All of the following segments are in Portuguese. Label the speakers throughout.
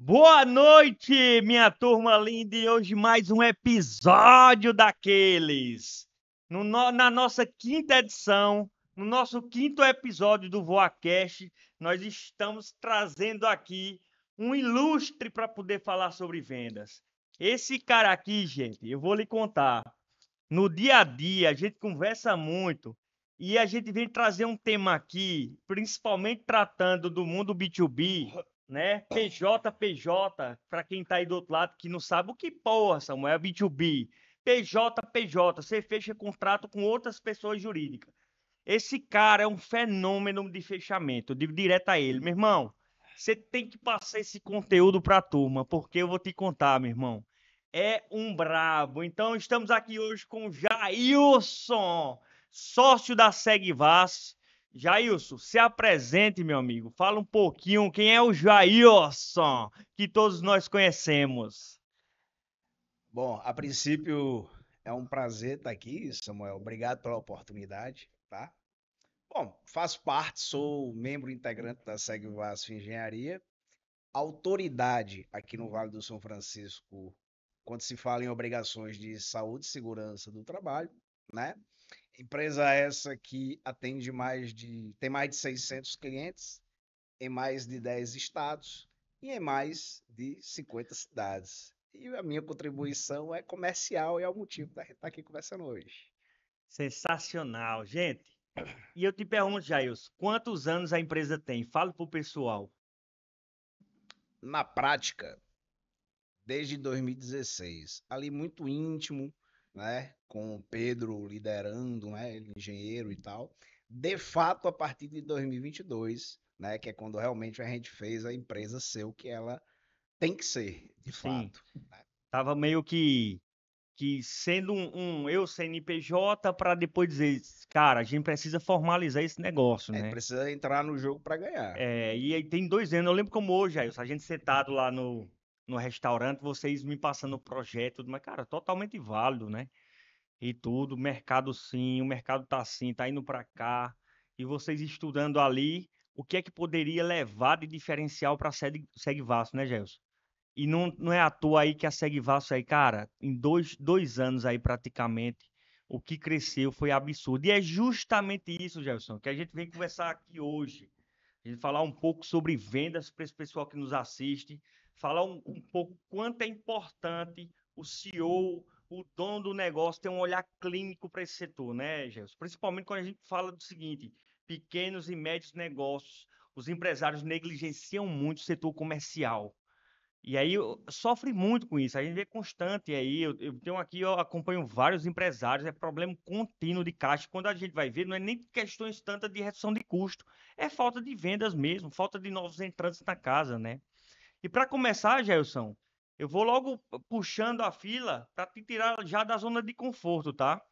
Speaker 1: Boa noite, minha turma linda, e hoje mais um episódio daqueles. Na nossa quinta edição, no nosso quinto episódio do VoaCast, nós estamos trazendo aqui um ilustre para poder falar sobre vendas. Esse cara aqui, gente, eu vou lhe contar. No dia a dia, a gente conversa muito e a gente vem trazer um tema aqui, principalmente tratando do mundo B2B, né? PJ, para quem tá aí do outro lado que não sabe o que porra, Samuel, é B2B. PJ, você fecha contrato com outras pessoas jurídicas. Esse cara é um fenômeno de fechamento. Eu digo direto a ele, meu irmão, você tem que passar esse conteúdo para a turma, porque eu vou te contar, meu irmão. É um brabo. Então, estamos aqui hoje com o Jailson, sócio da Segvas. Jailson, se apresente, meu amigo. Fala um pouquinho quem é o Jailson, que todos nós conhecemos.
Speaker 2: Bom, a princípio é um prazer estar aqui, Samuel. Obrigado pela oportunidade, tá? Bom, faço parte, sou membro integrante da Segue Vasco Engenharia, autoridade aqui no Vale do São Francisco quando se fala em obrigações de saúde e segurança do trabalho, né? Empresa essa que tem mais de 600 clientes em mais de 10 estados e em mais de 50 cidades. E a minha contribuição é comercial e é o motivo da gente estar aqui conversando hoje.
Speaker 1: Sensacional, gente. E eu te pergunto, Jailson, quantos anos a empresa tem? Fala pro pessoal.
Speaker 2: Na prática, desde 2016, ali muito íntimo, né, com o Pedro liderando, né, ele engenheiro e tal. De fato, a partir de 2022, né, que é quando realmente a gente fez a empresa ser o que ela tem que ser, de
Speaker 1: Sim,
Speaker 2: fato. Né?
Speaker 1: tava meio que sendo um eu CNPJ para depois dizer, cara, a gente precisa formalizar esse negócio,
Speaker 2: A gente
Speaker 1: né?
Speaker 2: precisa entrar no jogo para ganhar.
Speaker 1: E aí tem 2 anos, eu lembro como hoje, aí, a gente sentado lá no restaurante, vocês me passando o projeto, tudo, mas, cara, totalmente válido, né? E tudo, mercado sim, o mercado tá assim, tá indo para cá, e vocês estudando ali, o que é que poderia levar de diferencial para a Segvasso, né, Gelson? E não é à toa aí que a Segvasso aí, cara, em dois anos aí praticamente, o que cresceu foi absurdo. E é justamente isso, Gelson, que a gente vem conversar aqui hoje. A gente falar um pouco sobre vendas para esse pessoal que nos assiste, falar um pouco quanto é importante o CEO, o dono do negócio, ter um olhar clínico para esse setor, né, Gelson? Principalmente quando a gente fala do seguinte, pequenos e médios negócios, os empresários negligenciam muito o setor comercial. E aí sofre muito com isso. A gente vê constante aí. Eu tenho aqui, eu acompanho vários empresários, é problema contínuo de caixa. Quando a gente vai ver, não é nem questões tantas de redução de custo, é falta de vendas mesmo, falta de novos entrantes na casa, né? E para começar, Gelson, eu vou logo puxando a fila para te tirar já da zona de conforto, tá?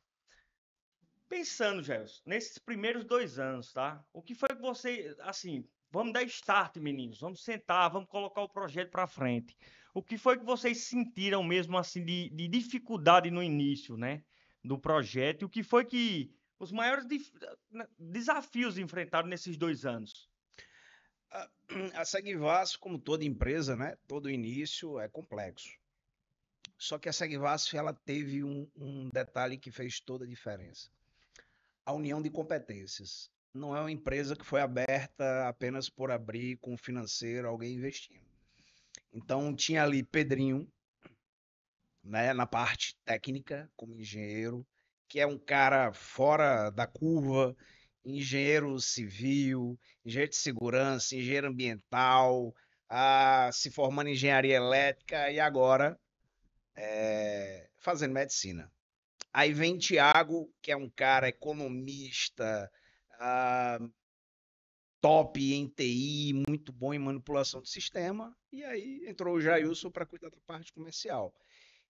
Speaker 1: Pensando, Gelson, nesses primeiros 2 anos, tá? O que foi que você, assim, vamos dar start, meninos, vamos sentar, vamos colocar o projeto para frente. O que foi que vocês sentiram mesmo, assim, de dificuldade no início, né, do projeto? E o que foi que os maiores desafios enfrentaram nesses 2 anos?
Speaker 2: A Segvas, como toda empresa, né, todo início é complexo. Só que a Segvas ela teve um detalhe que fez toda a diferença. A união de competências. Não é uma empresa que foi aberta apenas por abrir com financeiro, alguém investindo. Então tinha ali Pedrinho, né, na parte técnica, como engenheiro, que é um cara fora da curva, engenheiro civil, engenheiro de segurança, engenheiro ambiental, se formando em engenharia elétrica e agora fazendo medicina. Aí vem Tiago, que é um cara economista, ah, top em TI, muito bom em manipulação de sistema, e aí entrou o Jailson para cuidar da parte comercial.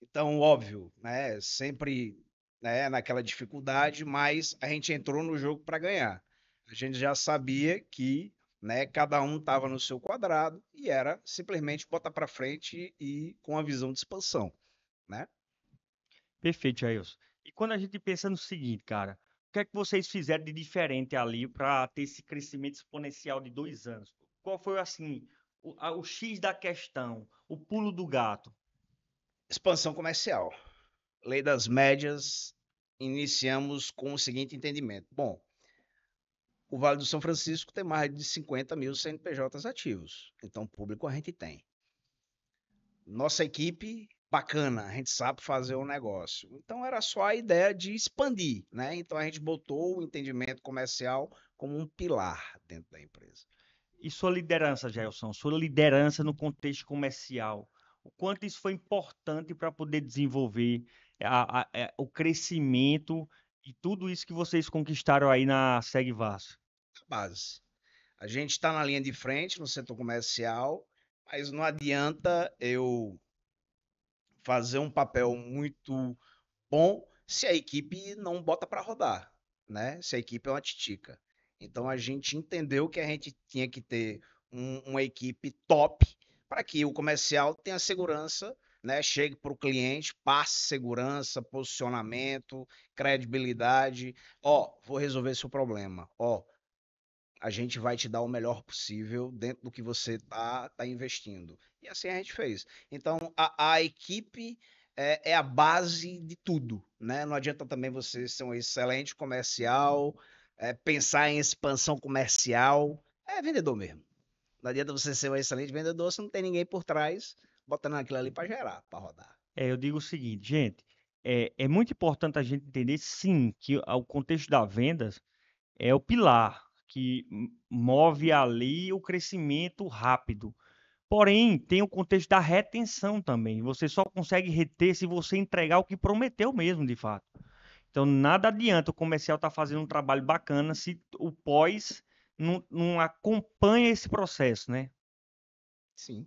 Speaker 2: Então, óbvio, né, sempre, né, naquela dificuldade, mas a gente entrou no jogo para ganhar. A gente já sabia que, né, cada um estava no seu quadrado e era simplesmente botar para frente e com a visão de expansão, né?
Speaker 1: Perfeito, Jailson. E quando a gente pensa no seguinte, cara, o que é que vocês fizeram de diferente ali para ter esse crescimento exponencial de 2 anos? Qual foi, assim, o X da questão, o pulo do gato.
Speaker 2: Expansão comercial. Lei das médias, iniciamos com o seguinte entendimento. Bom, o Vale do São Francisco tem mais de 50 mil CNPJs ativos. Então, público a gente tem. Nossa equipe, bacana, a gente sabe fazer o negócio. Então, era só a ideia de expandir, né? Então, a gente botou o entendimento comercial como um pilar dentro da empresa.
Speaker 1: E sua liderança, Gelson, sua liderança no contexto comercial, o quanto isso foi importante para poder desenvolver o crescimento e tudo isso que vocês conquistaram aí na Segvas?
Speaker 2: Base. A gente está na linha de frente no setor comercial, mas não adianta eu fazer um papel muito bom se a equipe não bota para rodar, né? Se a equipe é uma titica. Então a gente entendeu que a gente tinha que ter uma equipe top para que o comercial tenha segurança, né? Chegue para o cliente, passe segurança, posicionamento, credibilidade. Ó, vou resolver seu problema. Ó, a gente vai te dar o melhor possível dentro do que você tá investindo. E assim a gente fez. Então, a equipe é a base de tudo, né? Não adianta também você ser um excelente comercial, pensar em expansão comercial. É vendedor mesmo. Não adianta você ser um excelente vendedor se não tem ninguém por trás botando aquilo ali para gerar, para rodar.
Speaker 1: Eu digo o seguinte, gente, é muito importante a gente entender, sim, que o contexto das vendas é o pilar que move ali o crescimento rápido. Porém, tem o contexto da retenção também. Você só consegue reter se você entregar o que prometeu mesmo, de fato. Então, nada adianta o comercial estar fazendo um trabalho bacana se o pós não acompanha esse processo, né?
Speaker 2: Sim,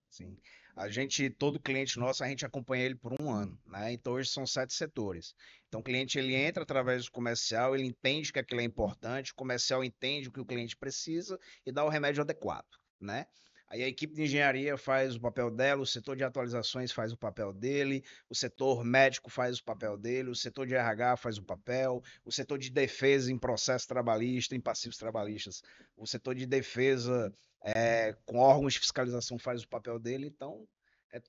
Speaker 2: sim. A gente, todo cliente nosso, a gente acompanha ele por um ano, né? Então hoje são 7 setores. Então o cliente ele entra através do comercial, ele entende que aquilo é importante, o comercial entende o que o cliente precisa e dá o remédio adequado, né? Aí a equipe de engenharia faz o papel dela, o setor de atualizações faz o papel dele, o setor médico faz o papel dele, o setor de RH faz o papel, o setor de defesa em processo trabalhista, em passivos trabalhistas, o setor de defesa com órgãos de fiscalização faz o papel dele, então é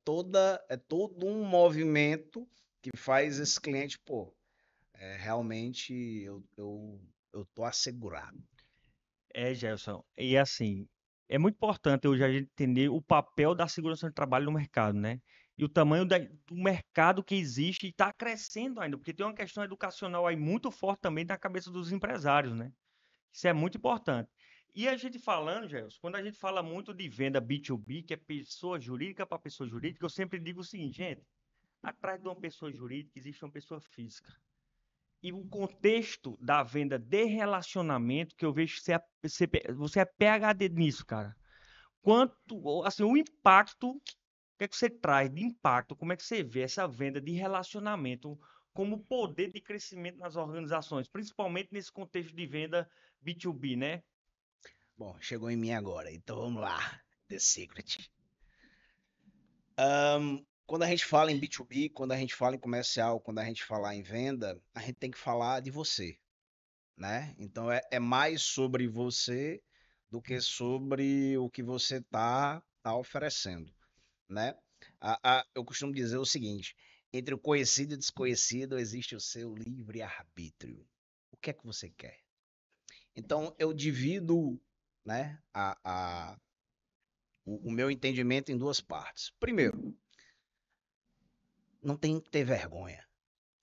Speaker 2: todo um movimento que faz esse cliente, pô, realmente eu tô assegurado.
Speaker 1: Gerson. E assim, é muito importante hoje a gente entender o papel da segurança do trabalho no mercado, né? E o tamanho do mercado que existe e está crescendo ainda, porque tem uma questão educacional aí muito forte também na cabeça dos empresários, né? Isso é muito importante. E a gente falando, Gelson, quando a gente fala muito de venda B2B, que é pessoa jurídica para pessoa jurídica, eu sempre digo o seguinte, gente, atrás de uma pessoa jurídica existe uma pessoa física. E o contexto da venda de relacionamento, que eu vejo que você é PhD nisso, cara. Quanto, assim, o impacto, o que é que você traz de impacto? Como é que você vê essa venda de relacionamento como poder de crescimento nas organizações, principalmente nesse contexto de venda B2B, né?
Speaker 2: Bom, chegou em mim agora, então vamos lá. The Secret. Quando a gente fala em B2B, quando a gente fala em comercial, quando a gente fala em venda, a gente tem que falar de você, né? Então é mais sobre você do que sobre o que você tá oferecendo, né? Eu costumo dizer o seguinte: entre o conhecido e o desconhecido existe o seu livre-arbítrio. O que é que você quer? Então, eu divido, né, o meu entendimento em duas partes. Primeiro, não tem que ter vergonha.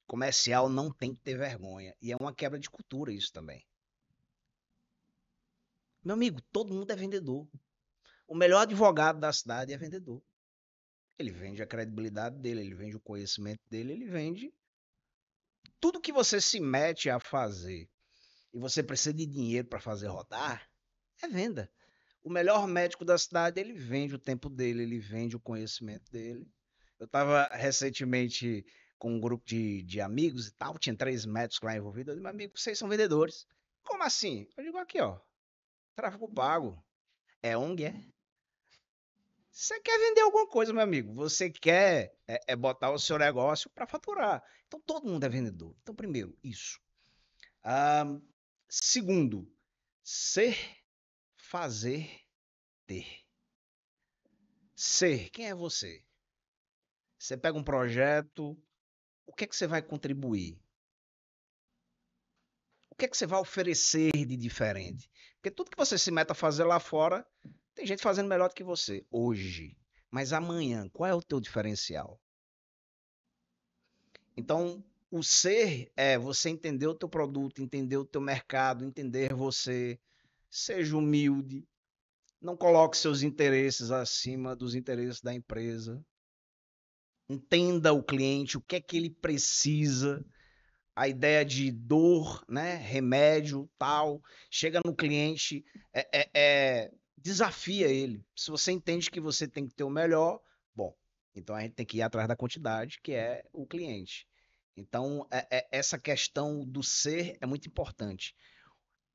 Speaker 2: Comercial não tem que ter vergonha. E é uma quebra de cultura isso também. Meu amigo, todo mundo é vendedor. O melhor advogado da cidade é vendedor. Ele vende a credibilidade dele, ele vende o conhecimento dele, ele vende tudo que você se mete a fazer e você precisa de dinheiro para fazer rodar, é venda. O melhor médico da cidade, ele vende o tempo dele, ele vende o conhecimento dele. Eu estava recentemente com um grupo de amigos e tal, tinha 3 médicos lá envolvidos. Eu disse, meu amigo, vocês são vendedores. Como assim? Eu digo aqui, ó, tráfego pago. É ONG, é? Você quer vender alguma coisa, meu amigo. Você quer botar o seu negócio para faturar. Então todo mundo é vendedor. Então, primeiro, isso. Ah, segundo, ser, fazer, ter. Ser, quem é você? Você pega um projeto, o que é que você vai contribuir? O que é que você vai oferecer de diferente? Porque tudo que você se meta a fazer lá fora, tem gente fazendo melhor do que você hoje. Mas amanhã, qual é o teu diferencial? Então, o ser é você entender o teu produto, entender o teu mercado, entender você, seja humilde, não coloque seus interesses acima dos interesses da empresa. Entenda o cliente, o que é que ele precisa, a ideia de dor, né, remédio, tal, chega no cliente, desafia ele. Se você entende que você tem que ter o melhor, bom, então a gente tem que ir atrás da quantidade, que é o cliente. Então, essa questão do ser é muito importante.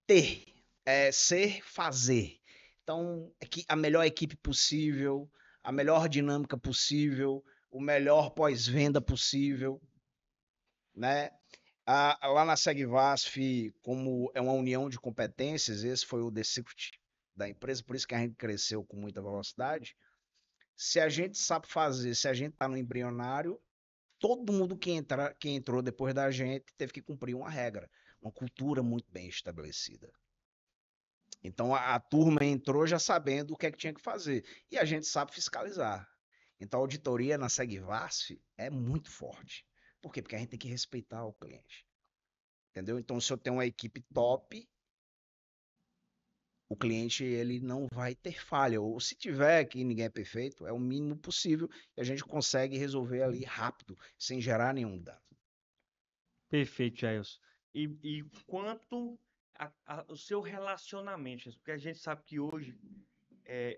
Speaker 2: Ter, ser, fazer. Então, a melhor equipe possível, a melhor dinâmica possível, o melhor pós-venda possível, né? Lá na SegVasf, como é uma união de competências, esse foi o The Secret da empresa, por isso que a gente cresceu com muita velocidade. Se a gente sabe fazer, se a gente está no embrionário, todo mundo que entrou depois da gente teve que cumprir uma regra, uma cultura muito bem estabelecida. Então a turma entrou já sabendo o que é que tinha que fazer. E a gente sabe fiscalizar. Então a auditoria na SegVasf é muito forte. Por quê? Porque a gente tem que respeitar o cliente. Entendeu? Então, se eu tenho uma equipe top, o cliente ele não vai ter falha. Ou se tiver, que ninguém é perfeito, é o mínimo possível e a gente consegue resolver ali rápido, sem gerar nenhum dano.
Speaker 1: Perfeito, Jailson. E quanto o seu relacionamento, Jesus, porque a gente sabe que hoje,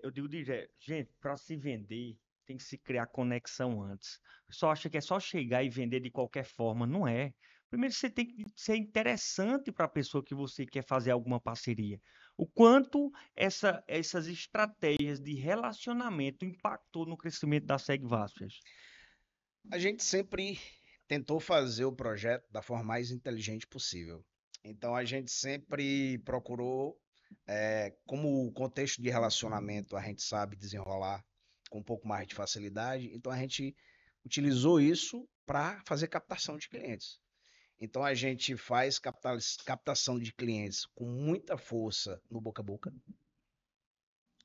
Speaker 1: eu digo direto, gente, para se vender, tem que se criar conexão antes. Só acha que é só chegar e vender de qualquer forma, não é. Primeiro você tem que ser interessante para a pessoa que você quer fazer alguma parceria. O quanto essas estratégias de relacionamento impactou no crescimento da Segvast, Jesus?
Speaker 2: A gente sempre tentou fazer o projeto da forma mais inteligente possível. Então, a gente sempre procurou, como o contexto de relacionamento a gente sabe desenrolar com um pouco mais de facilidade, então a gente utilizou isso para fazer captação de clientes. Então a gente faz captação de clientes com muita força no boca a boca.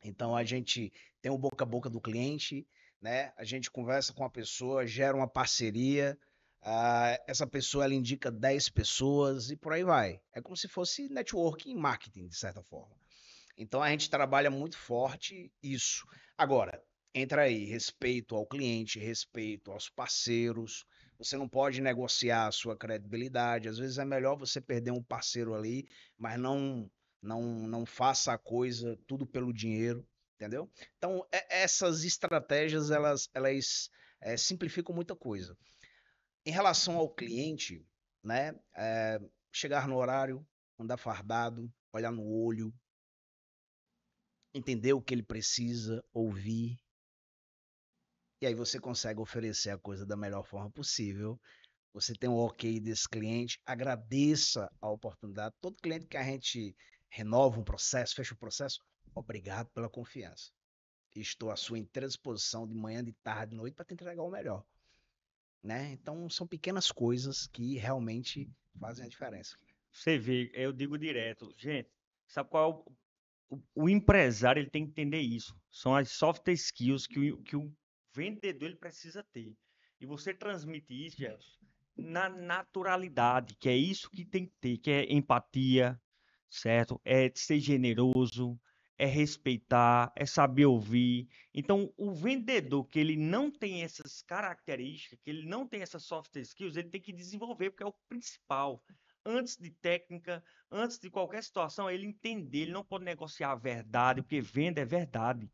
Speaker 2: Então a gente tem o boca a boca do cliente, né? A gente conversa com a pessoa, gera uma parceria. Essa pessoa ela indica 10 pessoas e por aí vai. É como se fosse networking marketing, de certa forma. Então a gente trabalha muito forte isso. Agora, entra aí respeito ao cliente, respeito aos parceiros. Você não pode negociar a sua credibilidade. Às vezes é melhor você perder um parceiro ali, mas não faça a coisa tudo pelo dinheiro, entendeu? Então essas estratégias elas simplificam muita coisa. Em relação ao cliente, né? Chegar no horário, andar fardado, olhar no olho, entender o que ele precisa, ouvir, e aí você consegue oferecer a coisa da melhor forma possível. Você tem o ok desse cliente, agradeça a oportunidade. Todo cliente que a gente renova um processo, fecha o processo, obrigado pela confiança. Estou à sua inteira disposição de manhã, de tarde, de noite para te entregar o melhor. Né? Então são pequenas coisas que realmente fazem a diferença.
Speaker 1: Você vê, eu digo direto, gente, sabe qual é o empresário ele tem que entender isso. São as soft skills que o vendedor ele precisa ter. E você transmite isso, Gelson, na naturalidade, que é isso que tem que ter, que é empatia, certo? É ser generoso, é respeitar, é saber ouvir. Então, o vendedor que ele não tem essas características, que ele não tem essas soft skills, ele tem que desenvolver, porque é o principal. Antes de técnica, antes de qualquer situação, ele entender, ele não pode negociar a verdade, porque venda é verdade.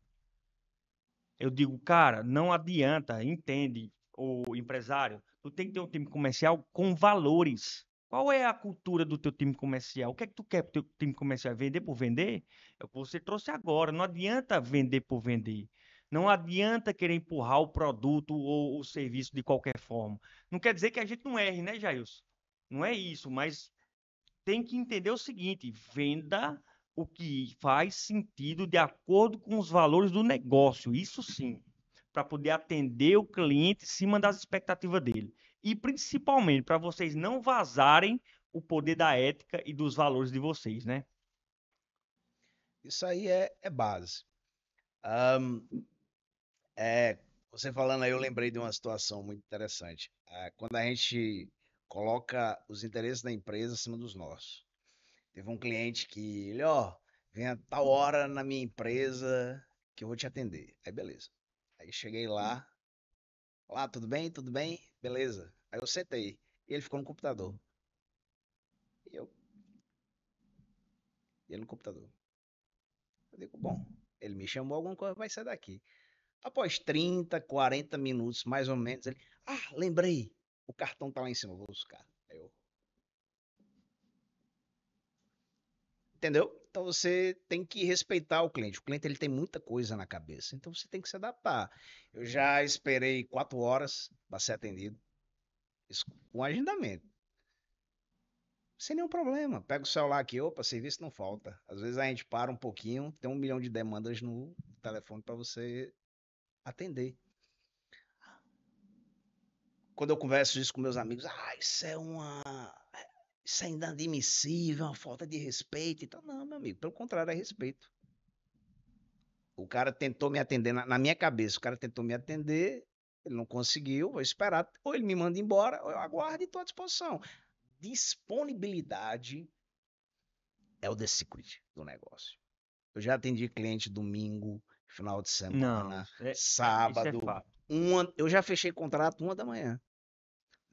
Speaker 1: Eu digo, cara, não adianta, entende, o empresário, tu tem que ter um time comercial com valores. Qual é a cultura do teu time comercial? O que é que tu quer pro teu time comercial? Vender por vender? É o que você trouxe agora. Não adianta vender por vender. Não adianta querer empurrar o produto ou o serviço de qualquer forma. Não quer dizer que a gente não erre, né, Jailson? Não é isso, mas tem que entender o seguinte: venda o que faz sentido de acordo com os valores do negócio. Isso sim. para poder atender o cliente em cima das expectativas dele. E principalmente para vocês não vazarem o poder da ética e dos valores de vocês, né?
Speaker 2: Isso aí é base. Ahn, é, você falando aí, eu lembrei de uma situação muito interessante. Quando a gente coloca os interesses da empresa acima dos nossos. Teve um cliente que, ele, ó, venha tal hora na minha empresa que eu vou te atender. Aí, beleza. Aí cheguei lá, lá, tudo bem? Tudo bem? Beleza. Aí eu sentei. E ele ficou no computador. E eu, e ele no computador. Eu digo, bom, ele me chamou, alguma coisa vai sair daqui. Após 30, 40 minutos, mais ou menos, ele, lembrei, o cartão tá lá em cima, eu vou buscar. Aí eu, entendeu? Então você tem que respeitar o cliente. O cliente ele tem muita coisa na cabeça, então você tem que se adaptar. Eu já esperei 4 horas para ser atendido, isso com agendamento, sem nenhum problema. Pega o celular aqui, opa, serviço não falta. Às vezes a gente para um pouquinho, tem 1 milhão de demandas no telefone para você atender. Quando eu converso isso com meus amigos, isso é inadmissível, uma falta de respeito. Então, não, meu amigo, pelo contrário, é respeito. O cara tentou me atender na minha cabeça, o cara tentou me atender, ele não conseguiu, vou esperar, ou ele me manda embora, ou eu aguardo e estou à disposição. Disponibilidade é o the secret do negócio. Eu já atendi cliente domingo, final de
Speaker 1: Não,
Speaker 2: semana,
Speaker 1: isso é
Speaker 2: sábado,
Speaker 1: fato.
Speaker 2: eu já fechei contrato 1 da manhã.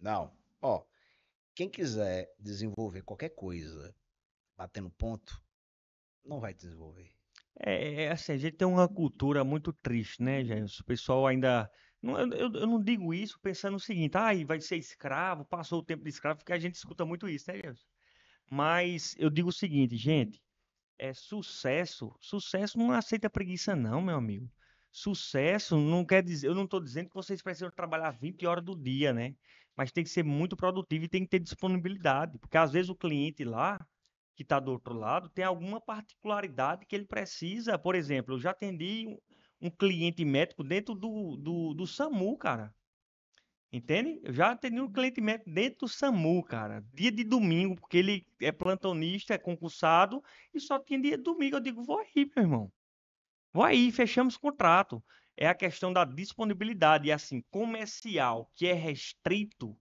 Speaker 2: Não, ó, quem quiser desenvolver qualquer coisa batendo ponto, não vai desenvolver.
Speaker 1: É assim, a gente tem uma cultura muito triste, né, gente? O pessoal ainda. Eu não digo isso pensando no seguinte, vai ser escravo, passou o tempo de escravo, porque a gente escuta muito isso, né, gente? Mas eu digo o seguinte, gente, sucesso não aceita preguiça, não, meu amigo. Sucesso não quer dizer, eu não estou dizendo que vocês precisam trabalhar 20 horas do dia, né? Mas tem que ser muito produtivo e tem que ter disponibilidade, porque às vezes o cliente lá que está do outro lado tem alguma particularidade que ele precisa. Por exemplo, eu já atendi um cliente médico dentro do SAMU, cara. Entende? Eu já atendi um cliente médico dentro do SAMU, cara. Dia de domingo, porque ele é plantonista, é concursado, e só tinha dia de domingo. Eu digo, vou aí, meu irmão. Vou aí, fechamos o contrato. É a questão da disponibilidade. E assim, comercial, que é restrito,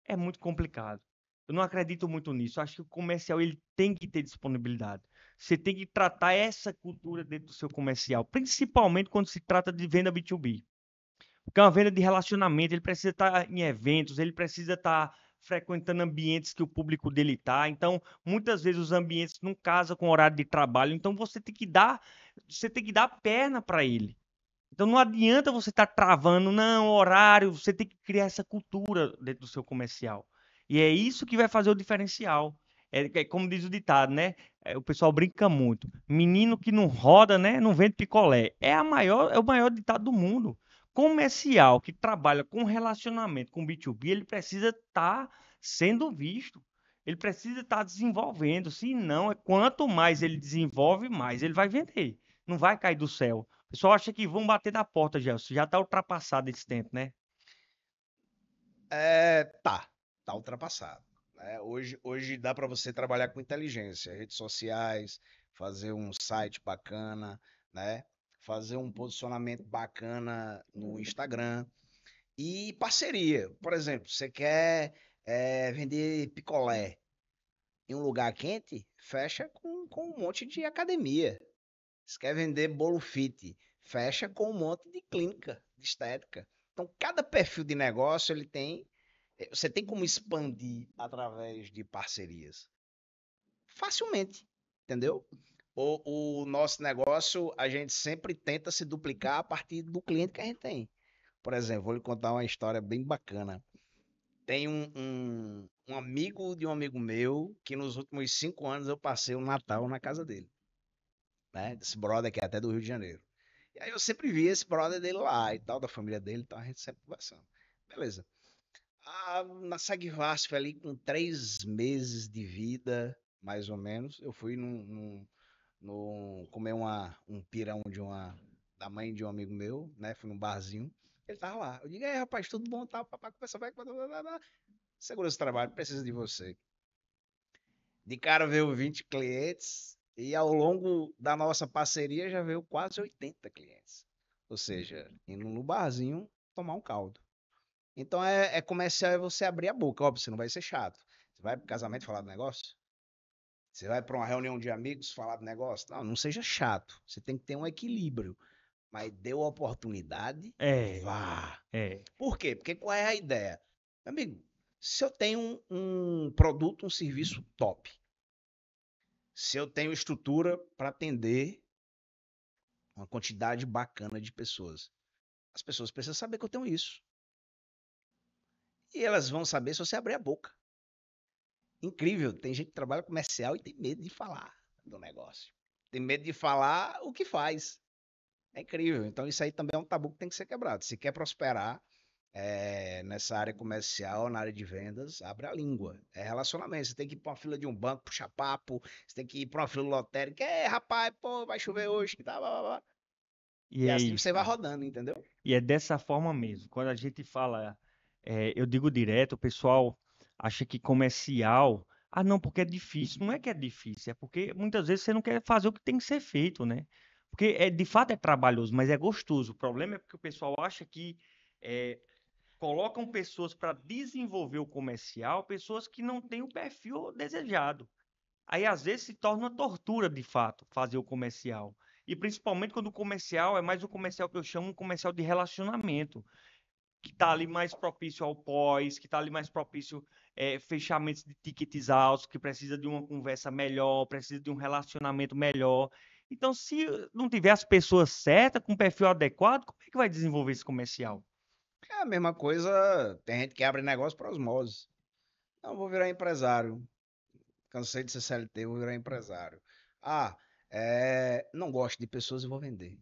Speaker 1: é muito complicado. Eu não acredito muito nisso. Eu acho que o comercial ele tem que ter disponibilidade. Você tem que tratar essa cultura dentro do seu comercial, principalmente quando se trata de venda B2B. Porque é uma venda de relacionamento, ele precisa estar em eventos, ele precisa estar frequentando ambientes que o público dele está. Então, muitas vezes os ambientes não casam com o horário de trabalho. Então, você tem que dar perna para ele. Então não adianta você estar travando, não, horário, você tem que criar essa cultura dentro do seu comercial. E é isso que vai fazer o diferencial. É como diz o ditado, né? O pessoal brinca muito. Menino que não roda, né? Não vende picolé. É o maior ditado do mundo. Comercial que trabalha com relacionamento com B2B, ele precisa estar sendo visto. Ele precisa estar desenvolvendo. Se não, quanto mais ele desenvolve, mais ele vai vender. Não vai cair do céu. O pessoal acha que vão bater na porta, Gelson. Já está ultrapassado esse tempo, né?
Speaker 2: Tá ultrapassado. Né? Hoje dá para você trabalhar com inteligência, redes sociais, fazer um site bacana, né? Fazer um posicionamento bacana no Instagram e parceria. Por exemplo, você quer vender picolé em um lugar quente, fecha com um monte de academia. Se quer vender bolo fit, fecha com um monte de clínica de estética. Então, cada perfil de negócio ele tem. Você tem como expandir através de parcerias? Facilmente, entendeu? O nosso negócio, a gente sempre tenta se duplicar a partir do cliente que a gente tem. Por exemplo, vou lhe contar uma história bem bacana. Tem um amigo de um amigo meu que nos últimos 5 anos eu passei o Natal na casa dele, né? Desse brother que é até do Rio de Janeiro. E aí eu sempre vi esse brother dele lá e tal, da família dele, então a gente sempre conversando. Beleza. Na Sagvasf ali com 3 meses de vida, mais ou menos, eu fui comer um pirão da mãe de um amigo meu, né? Fui num barzinho. Ele tava lá. Eu digo, rapaz, tudo bom, tá? Papai, conversa, vai, segurança do trabalho, precisa de você. De cara veio 20 clientes e ao longo da nossa parceria já veio quase 80 clientes. Ou seja, indo no barzinho tomar um caldo. Então é comercial é você abrir a boca, óbvio, você não vai ser chato. Você vai pro casamento falar do negócio? Você vai para uma reunião de amigos falar do negócio? Não, não seja chato. Você tem que ter um equilíbrio. Mas deu a oportunidade,
Speaker 1: É,
Speaker 2: vá.
Speaker 1: é.
Speaker 2: Por quê? Porque qual é a ideia? Amigo, se eu tenho um produto, um serviço top, se eu tenho estrutura para atender uma quantidade bacana de pessoas, as pessoas precisam saber que eu tenho isso. E elas vão saber se você abrir a boca. Incrível, tem gente que trabalha comercial e tem medo de falar do negócio. Tem medo de falar o que faz. É incrível. Então, isso aí também é um tabu que tem que ser quebrado. Se quer prosperar nessa área comercial, na área de vendas, abre a língua. É relacionamento. Você tem que ir para uma fila de um banco, puxar papo. Você tem que ir para uma fila lotérica. Rapaz, pô, vai chover hoje. Tá, blá, blá, blá.
Speaker 1: E
Speaker 2: E
Speaker 1: é
Speaker 2: assim você
Speaker 1: isso.
Speaker 2: vai rodando, entendeu?
Speaker 1: E é dessa forma mesmo. Quando a gente fala, eu digo direto, o pessoal acha que comercial, não, porque é difícil. Não é que é difícil, é porque muitas vezes você não quer fazer o que tem que ser feito, né? Porque de fato é trabalhoso, mas é gostoso. O problema é porque o pessoal acha que é, colocam pessoas para desenvolver o comercial, pessoas que não têm o perfil desejado. Aí às vezes se torna uma tortura de fato fazer o comercial. E principalmente quando o comercial é mais o comercial que eu chamo um comercial de relacionamento, que está ali mais propício ao pós, que está ali mais propício fechamentos de tickets altos, que precisa de uma conversa melhor, precisa de um relacionamento melhor. Então, se não tiver as pessoas certas, com o perfil adequado, como é que vai desenvolver esse comercial?
Speaker 2: É a mesma coisa. Tem gente que abre negócio para osmose. Não, vou virar empresário. Cansei de ser CLT, vou virar empresário. Ah, não gosto de pessoas e vou vender.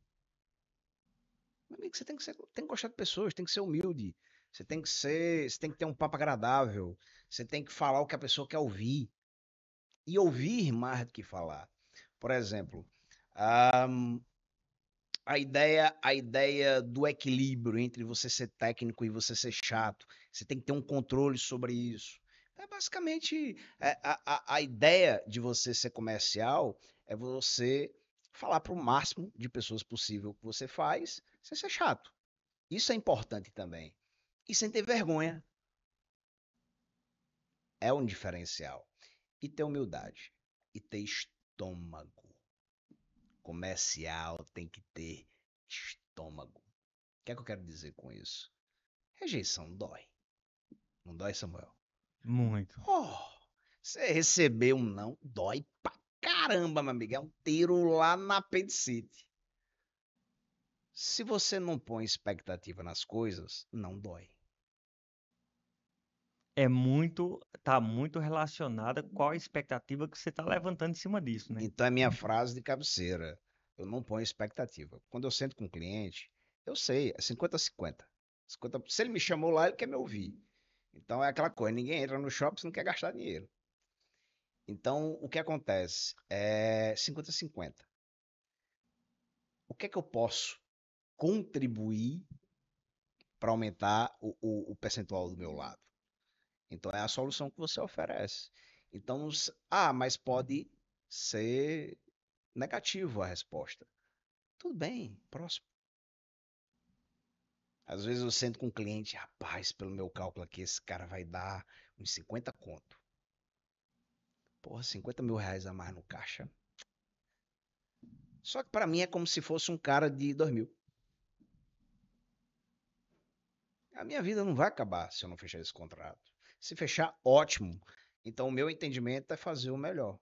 Speaker 2: Meu amigo, você tem que gostar de pessoas, tem que ser humilde. Você tem que ter um papo agradável. Você tem que falar o que a pessoa quer ouvir. E ouvir mais do que falar. Por exemplo, ah, a ideia do equilíbrio entre você ser técnico e você ser chato. Você tem que ter um controle sobre isso. É basicamente a ideia de você ser comercial é você falar para o máximo de pessoas possível o que você faz, sem ser chato. Isso é importante também. E sem ter vergonha. É um diferencial. E ter humildade. E ter estômago. Comercial tem que ter estômago. O que é que eu quero dizer com isso? Rejeição dói. Não dói, Samuel?
Speaker 1: Muito.
Speaker 2: Oh, você receber um não dói pra caramba, meu amigo. É um tiro lá na apendicite. Se você não põe expectativa nas coisas, não dói.
Speaker 1: Tá muito relacionada com a expectativa que você está levantando em cima disso, né?
Speaker 2: Então é minha frase de cabeceira. Eu não ponho expectativa. Quando eu sento com um cliente, eu sei, é 50-50. Se ele me chamou lá, ele quer me ouvir. Então é aquela coisa, ninguém entra no shopping se não quer gastar dinheiro. Então, o que acontece? É 50-50. O que é que eu posso contribuir para aumentar o percentual do meu lado? Então, é a solução que você oferece. Então, mas pode ser negativo a resposta. Tudo bem, próximo. Às vezes eu sento com um cliente, rapaz, pelo meu cálculo aqui, esse cara vai dar uns 50 conto. Porra, 50 mil reais a mais no caixa. Só que para mim é como se fosse um cara de 2 mil. A minha vida não vai acabar se eu não fechar esse contrato. Se fechar, ótimo. Então, o meu entendimento é fazer o melhor,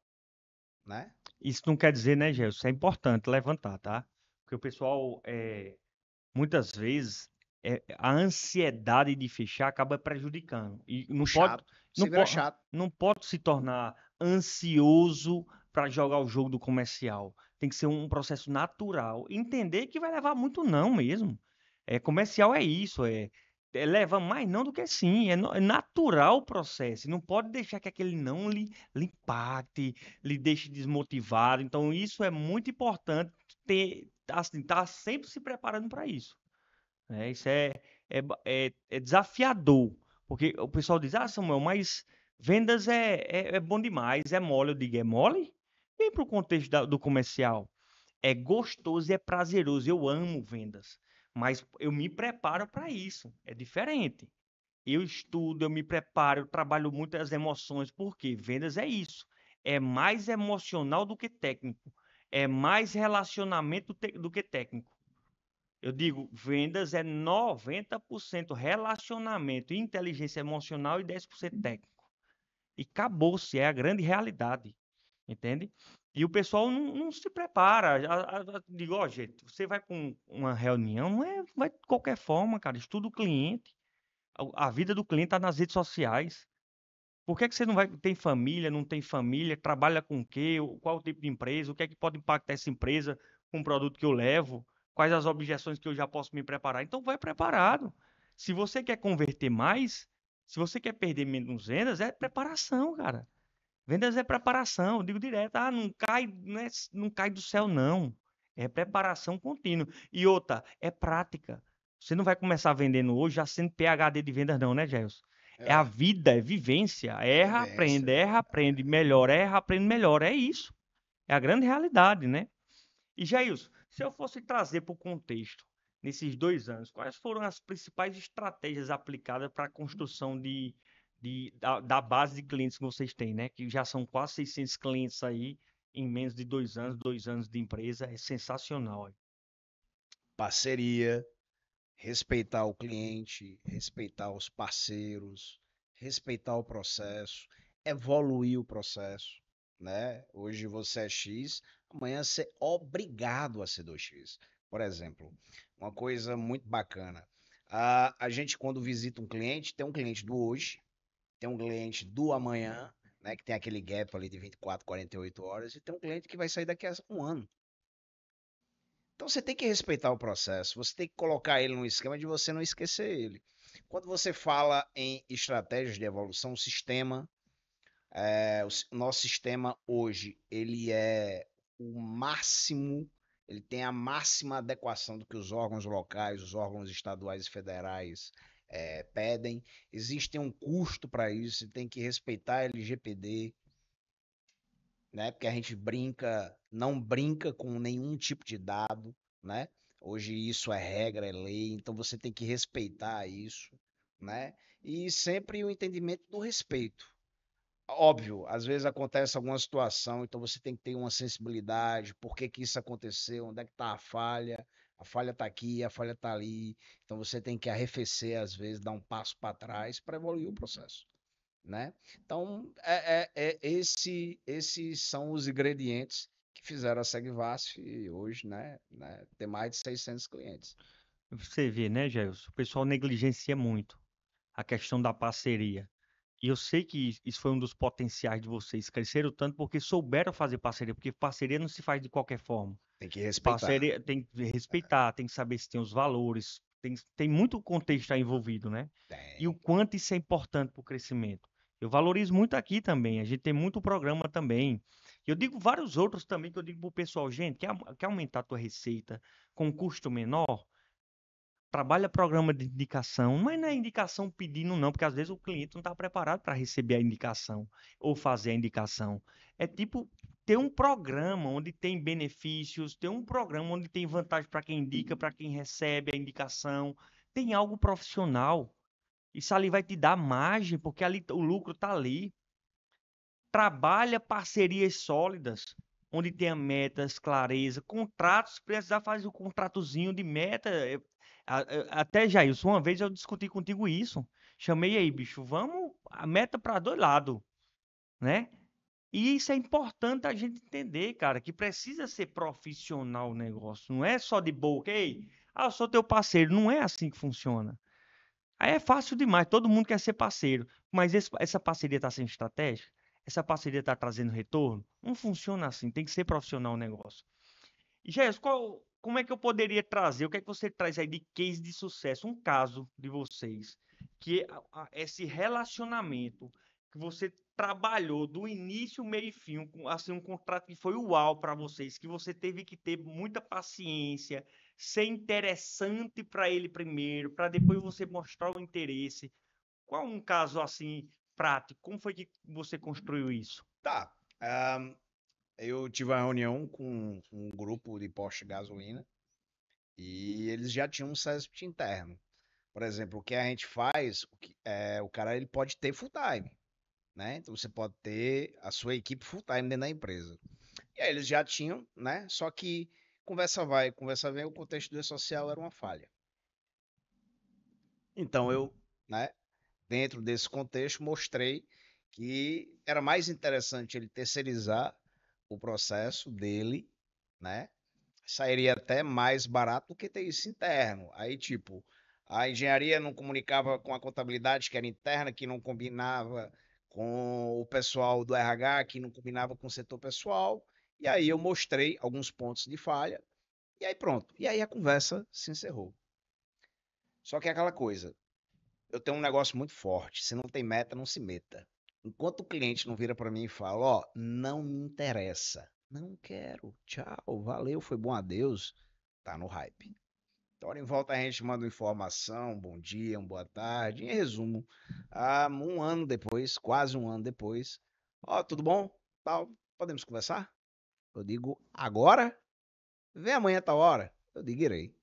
Speaker 2: né?
Speaker 1: Isso não quer dizer, né, Gelson? É importante levantar, tá? Porque o pessoal, muitas vezes, a ansiedade de fechar acaba prejudicando. E
Speaker 2: O
Speaker 1: não pode,
Speaker 2: chato.
Speaker 1: não
Speaker 2: Você vira
Speaker 1: pode,
Speaker 2: chato.
Speaker 1: não pode se tornar ansioso para jogar o jogo do comercial. Tem que ser um processo natural. Entender que vai levar muito não mesmo. Comercial é isso, leva mais não do que sim. É natural o processo. Não pode deixar que aquele não lhe impacte, lhe deixe desmotivado. Então, isso é muito importante ter assim, tá sempre se preparando para isso, né? Isso é desafiador, porque o pessoal diz, Samuel, mas vendas é bom demais, é mole. Eu digo, é mole? Vem para o contexto do comercial. É gostoso e é prazeroso. Eu amo vendas, mas eu me preparo para isso. É diferente. Eu estudo, eu me preparo, eu trabalho muito as emoções, porque vendas é isso. É mais emocional do que técnico. É mais relacionamento do que técnico. Eu digo, vendas é 90% relacionamento, inteligência emocional e 10% técnico. E acabou-se, é a grande realidade, entende? E o pessoal não se prepara. Digo, ó, gente, você vai para uma reunião, não é, vai de qualquer forma, cara. Estuda o cliente. A vida do cliente está nas redes sociais. Por que que você não vai, tem família, não tem família, trabalha com o quê, qual o tipo de empresa, o que é que pode impactar essa empresa com o produto que eu levo, quais as objeções que eu já posso me preparar. Então vai preparado. Se você quer converter mais, se você quer perder menos vendas, é preparação, cara. Vendas é preparação, eu digo direto, não cai, não cai do céu, não. É preparação contínua. E outra, é prática. Você não vai começar vendendo hoje já sendo PhD de vendas, não, né, Gelson? É a
Speaker 2: É,
Speaker 1: vida, é vivência.
Speaker 2: vivência.
Speaker 1: Erra, aprende, melhora, erra, aprende, melhora. É isso. É a grande realidade, né? E, Jailson, se eu fosse trazer para o contexto, nesses 2 anos, quais foram as principais estratégias aplicadas para a construção da base de clientes que vocês têm, né? Que já são quase 600 clientes aí em menos de 2 anos, 2 anos de empresa, é sensacional.
Speaker 2: Parceria, respeitar o cliente, respeitar os parceiros, respeitar o processo, evoluir o processo, né? Hoje você é X, amanhã você é obrigado a ser 2x. Por exemplo, uma coisa muito bacana. A gente, quando visita um cliente, tem um cliente do hoje, tem um cliente do amanhã, né? Que tem aquele gap ali de 24, 48 horas, e tem um cliente que vai sair daqui a um ano. Então você tem que respeitar o processo, você tem que colocar ele num esquema de você não esquecer ele. Quando você fala em estratégias de evolução, o sistema, o nosso sistema hoje, ele é o máximo, ele tem a máxima adequação do que os órgãos locais, os órgãos estaduais e federais pedem. Existe um custo para isso, você tem que respeitar a LGPD, né? Porque a gente brinca, não brinca com nenhum tipo de dado, né? Hoje isso é regra, é lei, então você tem que respeitar isso, né? E sempre o entendimento do respeito. Óbvio, às vezes acontece alguma situação, então você tem que ter uma sensibilidade, por que que isso aconteceu, onde é que está a falha está aqui, a falha está ali, então você tem que arrefecer, às vezes, dar um passo para trás para evoluir o processo, né? Então, esses são os ingredientes que fizeram a Segvasf hoje, né, ter mais de 600 clientes.
Speaker 1: Você vê, né, Gelson? O pessoal negligencia muito a questão da parceria. E eu sei que isso foi um dos potenciais de vocês. Cresceram tanto porque souberam fazer parceria, porque parceria não se faz de qualquer forma.
Speaker 2: Tem que respeitar.
Speaker 1: Parceria tem que respeitar, tem que saber se tem os valores, tem muito contexto aí envolvido, né? E o
Speaker 2: Tem.
Speaker 1: quanto isso é importante para o crescimento. Eu valorizo muito aqui também, a gente tem muito programa também. Eu digo vários outros também que eu digo para o pessoal, gente, quer aumentar a tua receita com custo menor? Trabalha programa de indicação, mas não é indicação pedindo, não, porque às vezes o cliente não está preparado para receber a indicação ou fazer a indicação. É tipo ter um programa onde tem benefícios, ter um programa onde tem vantagem para quem indica, para quem recebe a indicação. Tem algo profissional. Isso ali vai te dar margem, porque ali o lucro está ali. Trabalha parcerias sólidas, onde tenha metas, clareza, contratos, se precisar fazer um contratozinho de meta. Até, Jailson, uma vez eu discuti contigo isso. Chamei aí, bicho, vamos a meta para dois lados, né? E isso é importante a gente entender, cara, que precisa ser profissional o negócio. Não é só de boca, ei, eu sou teu parceiro. Não é assim que funciona. Aí é fácil demais, todo mundo quer ser parceiro, mas essa parceria está sendo estratégica? Essa parceria está trazendo retorno? Não funciona assim, tem que ser profissional o negócio. E, Jéssica, como é que eu poderia trazer? O que é que você traz aí de case de sucesso? Um caso de vocês, que esse relacionamento que você trabalhou do início, meio e fim, assim, um contrato que foi uau para vocês, que você teve que ter muita paciência, ser interessante para ele primeiro, para depois você mostrar o interesse. Qual um caso assim prático? Como foi que você construiu isso?
Speaker 2: Tá. Eu tive uma reunião com um grupo de posto de gasolina e eles já tinham um CESP interno. Por exemplo, o que a gente faz, o cara ele pode ter full time, né? Então você pode ter a sua equipe full time dentro da empresa. E aí eles já tinham, né? Só que conversa vai, conversa vem, o contexto do social era uma falha. Então eu, né, dentro desse contexto, mostrei que era mais interessante ele terceirizar o processo dele, né? Sairia até mais barato do que ter isso interno. Aí, tipo, a engenharia não comunicava com a contabilidade, que era interna, que não combinava com o pessoal do RH, que não combinava com o setor pessoal. E aí eu mostrei alguns pontos de falha, e aí pronto. E aí a conversa se encerrou. Só que é aquela coisa, eu tenho um negócio muito forte. Se não tem meta, não se meta. Enquanto o cliente não vira para mim e fala, ó, não me interessa, não quero, tchau, valeu, foi bom a Deus, tá no hype. Então, hora em volta a gente manda uma informação, um bom dia, uma boa tarde. Em resumo, um ano depois, quase um ano depois, ó, tudo bom? Tal, podemos conversar? Eu digo, agora? Vem amanhã tal hora? Eu digo, irei.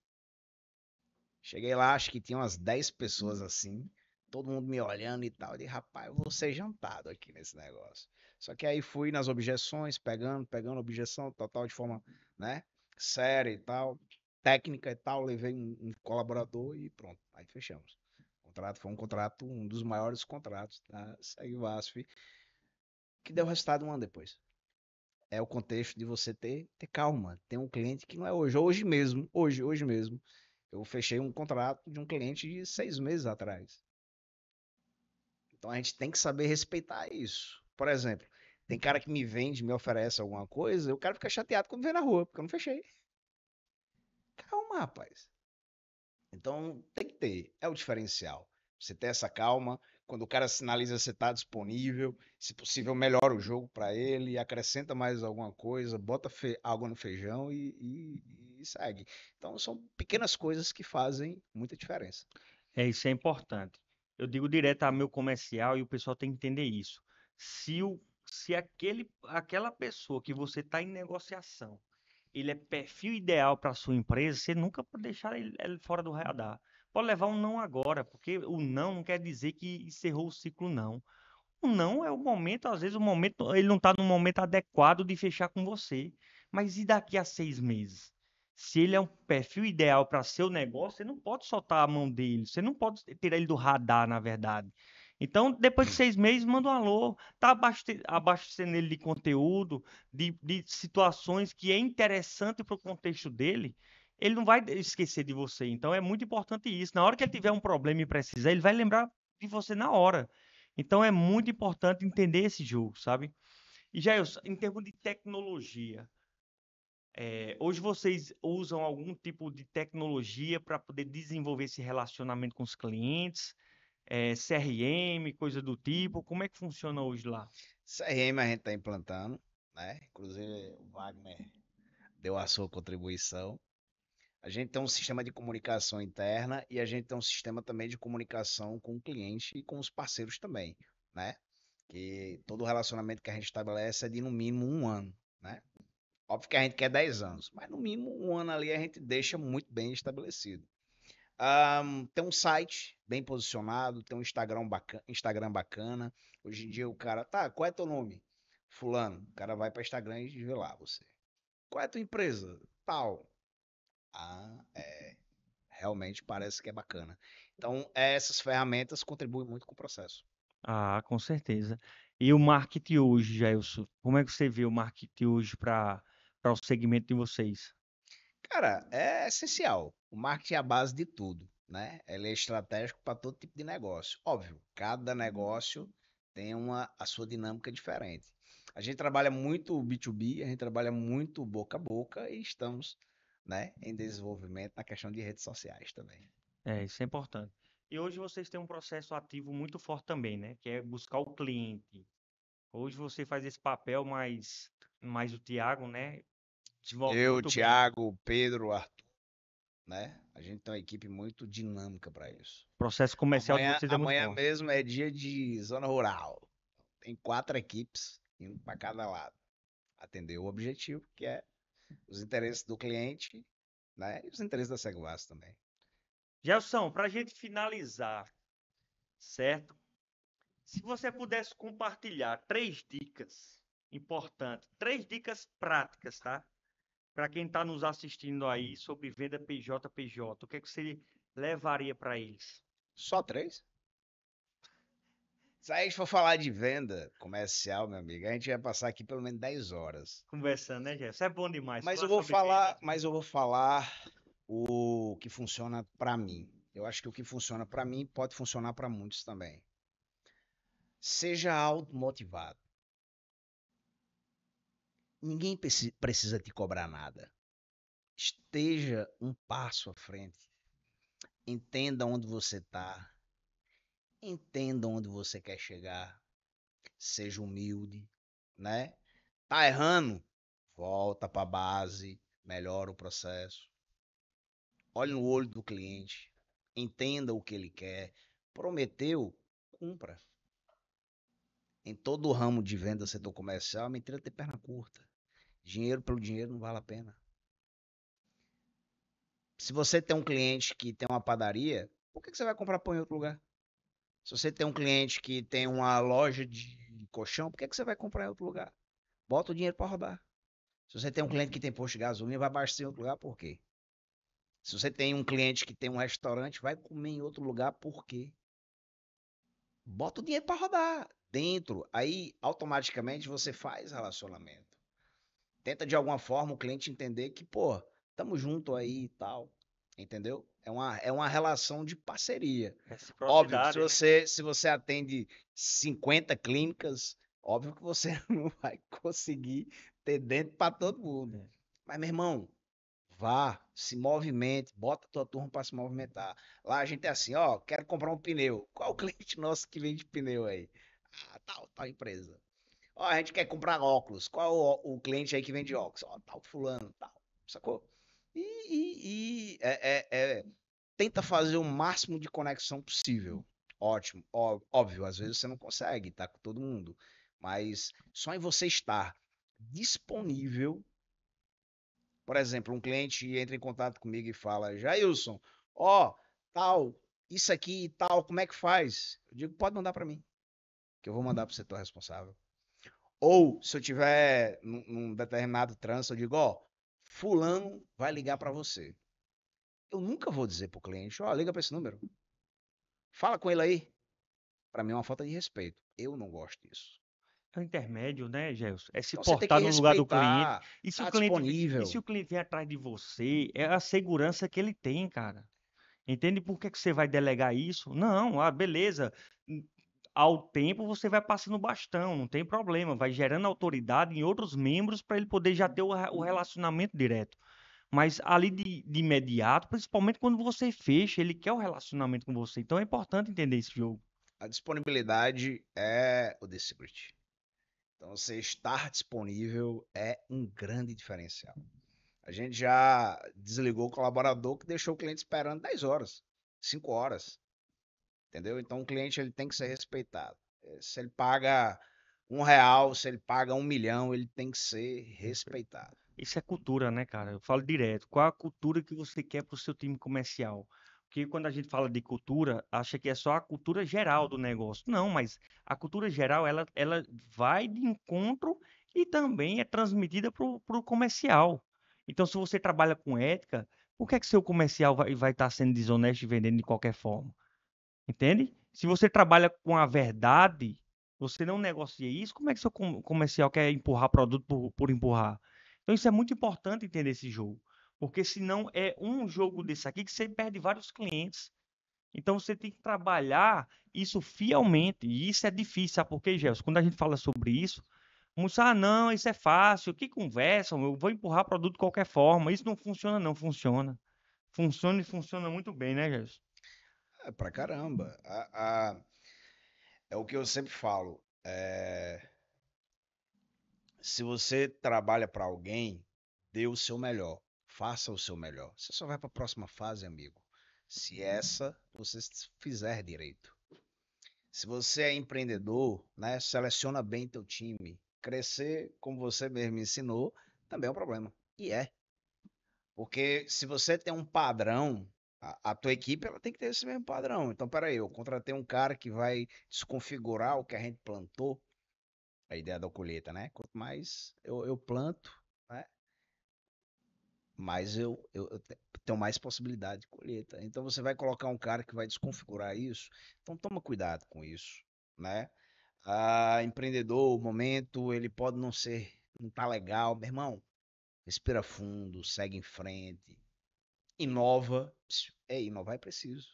Speaker 2: Cheguei lá, acho que tinha umas 10 pessoas assim, todo mundo me olhando e tal. Eu disse, rapaz, eu vou ser jantado aqui nesse negócio. Só que aí fui nas objeções, pegando objeção, total, de forma, né, séria e tal, técnica e tal. Levei um colaborador e pronto, aí fechamos. O contrato foi um contrato, um dos maiores contratos da SegVasf, que deu resultado um ano depois. É o contexto de você ter calma. Tem um cliente que não é hoje, hoje mesmo. Eu fechei um contrato de um cliente de 6 meses atrás. Então a gente tem que saber respeitar isso. Por exemplo, tem cara que me vende, me oferece alguma coisa, eu quero ficar chateado quando me vê na rua, porque eu não fechei. Calma, rapaz. Então tem que ter, é o diferencial. Você ter essa calma, quando o cara sinaliza você está disponível, se possível melhora o jogo para ele, acrescenta mais alguma coisa, bota água no feijão e segue. Então são pequenas coisas que fazem muita diferença.
Speaker 1: É, isso é importante. Eu digo direto a meu comercial e o pessoal tem que entender isso. Se aquela pessoa que você está em negociação, ele é perfil ideal para sua empresa, você nunca pode deixar ele fora do radar. Pode levar um não agora, porque o não quer dizer que encerrou o ciclo, não. O não é o momento, às vezes o momento, ele não está no momento adequado de fechar com você. Mas e daqui a 6 meses? Se ele é um perfil ideal para seu negócio, você não pode soltar a mão dele, você não pode tirar ele do radar, na verdade. Então, depois de 6 meses, manda um alô, tá abastecendo ele de conteúdo, de situações que é interessante para o contexto dele, ele não vai esquecer de você. Então, é muito importante isso. Na hora que ele tiver um problema e precisar, ele vai lembrar de você na hora. Então é muito importante entender esse jogo, sabe? E Jailson, em termos de tecnologia, hoje vocês usam algum tipo de tecnologia para poder desenvolver esse relacionamento com os clientes, CRM, coisa do tipo? Como é que funciona hoje lá?
Speaker 2: CRM a gente está implantando, né? Inclusive o Wagner deu a sua contribuição. A gente tem um sistema de comunicação interna e a gente tem um sistema também de comunicação com o cliente e com os parceiros também, né? Que todo relacionamento que a gente estabelece é de no mínimo um ano, né? Óbvio que a gente quer 10 anos, mas no mínimo um ano ali a gente deixa muito bem estabelecido. Tem um site bem posicionado, tem um Instagram bacana. Hoje em dia o cara, tá, qual é teu nome? Fulano. O cara vai para Instagram e vê lá você. Qual é a tua empresa? Tal. É. Realmente parece que é bacana. Então, essas ferramentas contribuem muito com o processo.
Speaker 1: Ah, com certeza. E o marketing hoje, Jailson, como é que você vê o marketing hoje para o segmento de vocês?
Speaker 2: Cara, é essencial. O marketing é a base de tudo, né? Ele é estratégico para todo tipo de negócio. Óbvio, cada negócio tem a sua dinâmica diferente. A gente trabalha muito B2B, a gente trabalha muito boca a boca e estamos, né, em desenvolvimento na questão de redes sociais também.
Speaker 1: É, isso é importante. E hoje vocês têm um processo ativo muito forte também, né? Que é buscar o cliente. Hoje você faz esse papel mais o Thiago, né? Desenvolve
Speaker 2: Eu,
Speaker 1: muito bem.
Speaker 2: Thiago, Pedro, Arthur, né? A gente tem uma equipe muito dinâmica para isso.
Speaker 1: O processo comercial de
Speaker 2: Amanhã,
Speaker 1: vocês é muito
Speaker 2: amanhã
Speaker 1: forte.
Speaker 2: mesmo é dia de zona rural. Tem 4 equipes indo para cada lado. Atender o objetivo, que é os interesses do cliente, né? E os interesses da Seguas também.
Speaker 1: Gelson, para a gente finalizar, certo? Se você pudesse compartilhar 3 dicas importantes, 3 dicas práticas, tá? Para quem está nos assistindo aí sobre venda PJ, o que é que você levaria para eles?
Speaker 2: Só 3? Se a gente for falar de venda comercial, meu amigo, a gente vai passar aqui pelo menos 10 horas.
Speaker 1: Conversando, né, Gerson? É bom demais
Speaker 2: Mas
Speaker 1: falar
Speaker 2: eu vou
Speaker 1: sobre venda.
Speaker 2: falar, mas eu vou falar o que funciona para mim. Eu acho que o que funciona para mim pode funcionar para muitos também. Seja automotivado. Ninguém precisa te cobrar nada. Esteja um passo à frente. Entenda onde você está. Entenda onde você quer chegar. Seja humilde, né? Tá errando? Volta para a base, melhora o processo. Olhe no olho do cliente, entenda o que ele quer. Prometeu, cumpra. Em todo o ramo de venda, setor comercial, a mentira tem perna curta. Dinheiro pelo dinheiro não vale a pena. Se você tem um cliente que tem uma padaria, por que você vai comprar pão em outro lugar? Se você tem um cliente que tem uma loja de colchão, por que você vai comprar em outro lugar? Bota o dinheiro para rodar. Se você tem um cliente que tem posto de gasolina, vai abastecer em outro lugar, por quê? Se você tem um cliente que tem um restaurante, vai comer em outro lugar, por quê? Bota o dinheiro para rodar dentro. Aí, automaticamente, você faz relacionamento. Tenta, de alguma forma, o cliente entender que, pô, tamo junto aí e tal. Entendeu? É uma relação de parceria. Óbvio que se
Speaker 1: Reciprocidade, né?
Speaker 2: você, se você atende 50 clínicas, óbvio que você não vai conseguir ter dentro para todo mundo.
Speaker 1: É.
Speaker 2: Mas, meu irmão, vá, se movimente, bota a tua turma para se movimentar. Lá a gente é assim, ó, quero comprar um pneu. Qual o cliente nosso que vende pneu aí? Ah, tal empresa. Ó, a gente quer comprar óculos. Qual o cliente aí que vende óculos? Ó, tal fulano, tal. Sacou? Tenta fazer o máximo de conexão possível. Ótimo, óbvio, às vezes você não consegue, tá com todo mundo. Mas só em você estar disponível. Por exemplo, um cliente entra em contato comigo e fala: Jailson, ó, tal, isso aqui e tal, como é que faz? Eu digo: pode mandar para mim, que eu vou mandar para o setor responsável. Ou, se eu tiver num determinado trânsito, eu digo: ó, fulano vai ligar para você. Eu nunca vou dizer pro cliente: ó, liga para esse número. Fala com ele aí. Para mim é uma falta de respeito. Eu não gosto disso.
Speaker 1: É o intermédio, né, Gelson? É se
Speaker 2: Então você tem que
Speaker 1: portar no lugar do cliente.
Speaker 2: respeitar,
Speaker 1: E se o
Speaker 2: tá
Speaker 1: cliente, e se
Speaker 2: disponível.
Speaker 1: o cliente vem atrás de você, é a segurança que ele tem, cara. Entende por que que você vai delegar isso? Não, beleza. Ao tempo você vai passando o bastão, não tem problema. Vai gerando autoridade em outros membros para ele poder já ter o relacionamento direto. Mas ali de imediato, principalmente quando você fecha, ele quer o relacionamento com você. Então é importante entender esse jogo.
Speaker 2: A disponibilidade é o The Secret. Então, você estar disponível é um grande diferencial. A gente já desligou o colaborador que deixou o cliente esperando 10 horas, 5 horas, entendeu? Então, o cliente ele tem que ser respeitado. Se ele paga R$ 1, se ele paga 1 milhão, ele tem que ser respeitado.
Speaker 1: Isso é cultura, né, cara? Eu falo direto. Qual a cultura que você quer para o seu time comercial? Porque quando a gente fala de cultura, acha que é só a cultura geral do negócio. Não, mas a cultura geral, ela vai de encontro e também é transmitida para o comercial. Então, se você trabalha com ética, por que é que seu comercial vai estar sendo desonesto e vendendo de qualquer forma? Entende? Se você trabalha com a verdade, você não negocia isso, como é que seu comercial quer empurrar produto por empurrar? Então isso é muito importante entender esse jogo, porque senão é um jogo desse aqui que você perde vários clientes. Então você tem que trabalhar isso fielmente, e isso é difícil, sabe por quê, Gelson? Quando a gente fala sobre isso, muitos, não, isso é fácil, que conversa, eu vou empurrar produto de qualquer forma, isso não funciona, não funciona. Funciona e funciona muito bem, né, Gelson?
Speaker 2: É pra caramba. É o que eu sempre falo. Se você trabalha para alguém, dê o seu melhor. Faça o seu melhor. Você só vai para a próxima fase, amigo, se essa você fizer direito. Se você é empreendedor, né, seleciona bem teu time. Crescer, como você mesmo ensinou, também é um problema. E é. Porque se você tem um padrão, a tua equipe ela tem que ter esse mesmo padrão. Então, peraí, eu contratei um cara que vai desconfigurar o que a gente plantou, a ideia da colheita, né? Quanto mais eu planto, né? Mais eu tenho mais possibilidade de colheita. Então você vai colocar um cara que vai desconfigurar isso. Então toma cuidado com isso, né? Empreendedor, o momento, ele pode não tá legal, meu irmão. Respira fundo, segue em frente, inova. Inovar é preciso.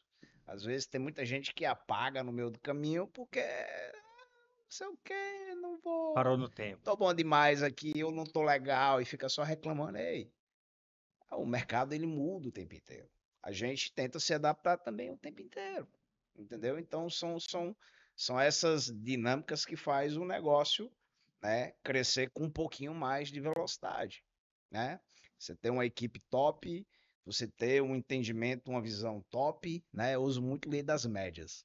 Speaker 2: Às vezes tem muita gente que apaga no meio do caminho porque não sei o que, não
Speaker 1: Parou
Speaker 2: vou,
Speaker 1: no tempo.
Speaker 2: tô bom demais aqui, eu não tô legal e fica só reclamando. Ei, o mercado ele muda o tempo inteiro. A gente tenta se adaptar também o tempo inteiro, entendeu? Então são essas dinâmicas que faz o negócio, né, crescer com um pouquinho mais de velocidade, né? Você ter uma equipe top, você ter um entendimento, uma visão top, né? Eu uso muito lei das médias.